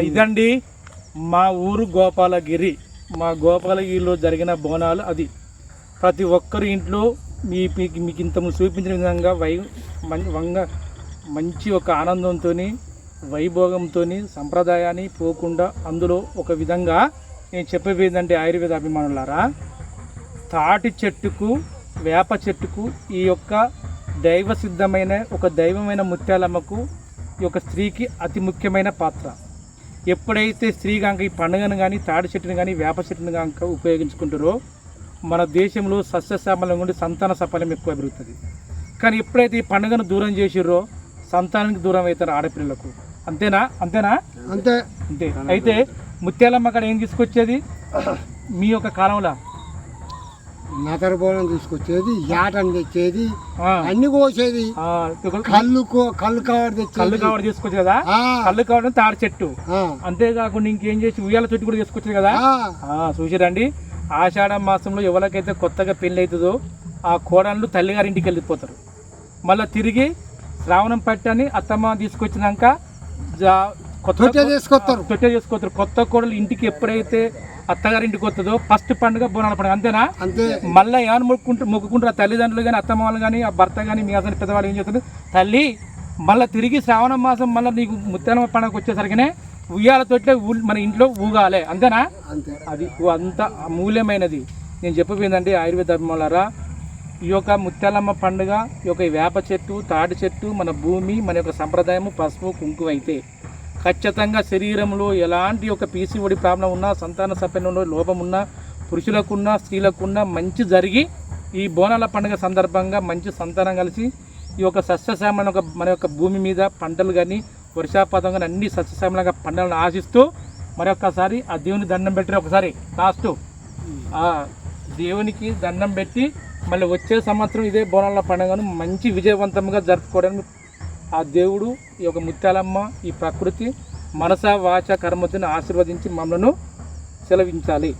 ఇదండి మా ఊరు గోపాలగిరి. మా గోపాలగిరిలో జరిగిన బోనాలు అది. ప్రతి ఒక్కరి ఇంట్లో మీకు ఇంత చూపించిన విధంగా మంచి ఒక ఆనందంతో వైభోగంతో సంప్రదాయాన్ని పోకుండా అందులో ఒక విధంగా నేను చెప్పేది ఏంటంటే ఆయుర్వేద అభిమానులారా, తాటి చెట్టుకు వేప చెట్టుకు ఈ యొక్క దైవ సిద్ధమైన ఒక దైవమైన ముత్యాలమ్మకు ఈ యొక్క స్త్రీకి అతి ముఖ్యమైన పాత్ర. ఎప్పుడైతే స్త్రీ కనుక ఈ పండుగను కానీ తాటి చెట్టును కానీ వేప చెట్టును కనుక ఉపయోగించుకుంటారో మన దేశంలో సస్యశ్యామలం ఉండి సంతాన సఫలం ఎక్కువ పెరుగుతుంది. కానీ ఎప్పుడైతే ఈ పండుగను దూరం చేసిర్రో సంతానానికి దూరం అవుతారు ఆడపిల్లలకు. అంతేనా? అంతేనా? అంతే అంతే. అయితే ముత్యాలమ్మ అక్కడ ఏం తీసుకొచ్చేది మీ యొక్క కాలంలో? నతర బోనం తీసుకొచ్చేది, యాటని తెచ్చేది, అన్ని కోసేది, కళ్ళు కవర్ తెచ్చేది. కళ్ళు కవర్ తీసుకొచ్చేది కదా, కళ్ళు కవర్ తాడి చెట్టు. అంతేకాకుండా ఇంకేం చేసి ఉయ్యాల చుట్టు కూడా తీసుకొచ్చేది కదా. చూసారండి, ఆషాఢ మాసంలో ఎవరికైతే కొత్తగా పెళ్ళి అవుతుందో ఆ కోడళ్ళు తల్లిగారింటికి వెళ్ళిపోతారు. మళ్ళీ తిరిగి శ్రావణం పట్టని అత్తమ్మ తీసుకొచ్చినాక తొట్టె చేసుకొస్తారు. కొత్త కోడలు ఇంటికి ఎప్పుడైతే అత్తగారింటికి వస్తుందో ఫస్ట్ పండుగ బోనాల పండుగ. అంతేనా? అంతే. మళ్ళీ ఏమైనా మొక్కుకుంటారు తల్లిదండ్రులు కానీ అత్తమ్మ వాళ్ళు కానీ ఆ భర్త కానీ మీ అసలు పెద్దవాళ్ళు ఏం చేస్తారు, తల్లి మళ్ళీ తిరిగి శ్రావణ మాసం మళ్ళీ నీకు ముత్యాలమ్మ పండుగ వచ్చేసరికినే ఉయ్యాల తోటే మన ఇంట్లో ఊగాలి. అంతేనా? అది అంత అమూల్యమైనది. నేను చెప్పబోయిందండి ఆయుర్వేద అభిమానులారా, ఈ యొక్క ముత్యాలమ్మ పండుగ, ఈ యొక్క వేప చెట్టు, తాటి చెట్టు, మన భూమి, మన యొక్క సంప్రదాయము, పసుపు కుంకుమ అయితే ఖచ్చితంగా శరీరంలో ఎలాంటి ఒక పీసీఓడి ప్రాబ్లం ఉన్నా, సంతాన సఫలంలో లోపం ఉన్నా, పురుషులకున్నా స్త్రీలకున్నా మంచి జరిగి ఈ బోనాల పండుగ సందర్భంగా మంచి సంతానం కలిసి ఈ యొక్క సస్యశ్యామల మన యొక్క భూమి మీద పంటలు కానీ వర్షాపాతం కానీ అన్ని సస్యశ్యామలంగా పంటలను ఆశిస్తూ మరొకసారి ఆ దేవుని దండం పెట్టి ఒకసారి లాస్ట్ దేవునికి దండం పెట్టి మళ్ళీ వచ్చే సంవత్సరం ఇదే బోనాల పండుగను మంచి విజయవంతంగా జరుపుకోవడానికి ఆ దేవుడు ఈ యొక్క ముత్యాలమ్మ ఈ ప్రకృతి మనస వాచ కర్మతిని ఆశీర్వదించి మమ్మల్ని సెలవించాలి.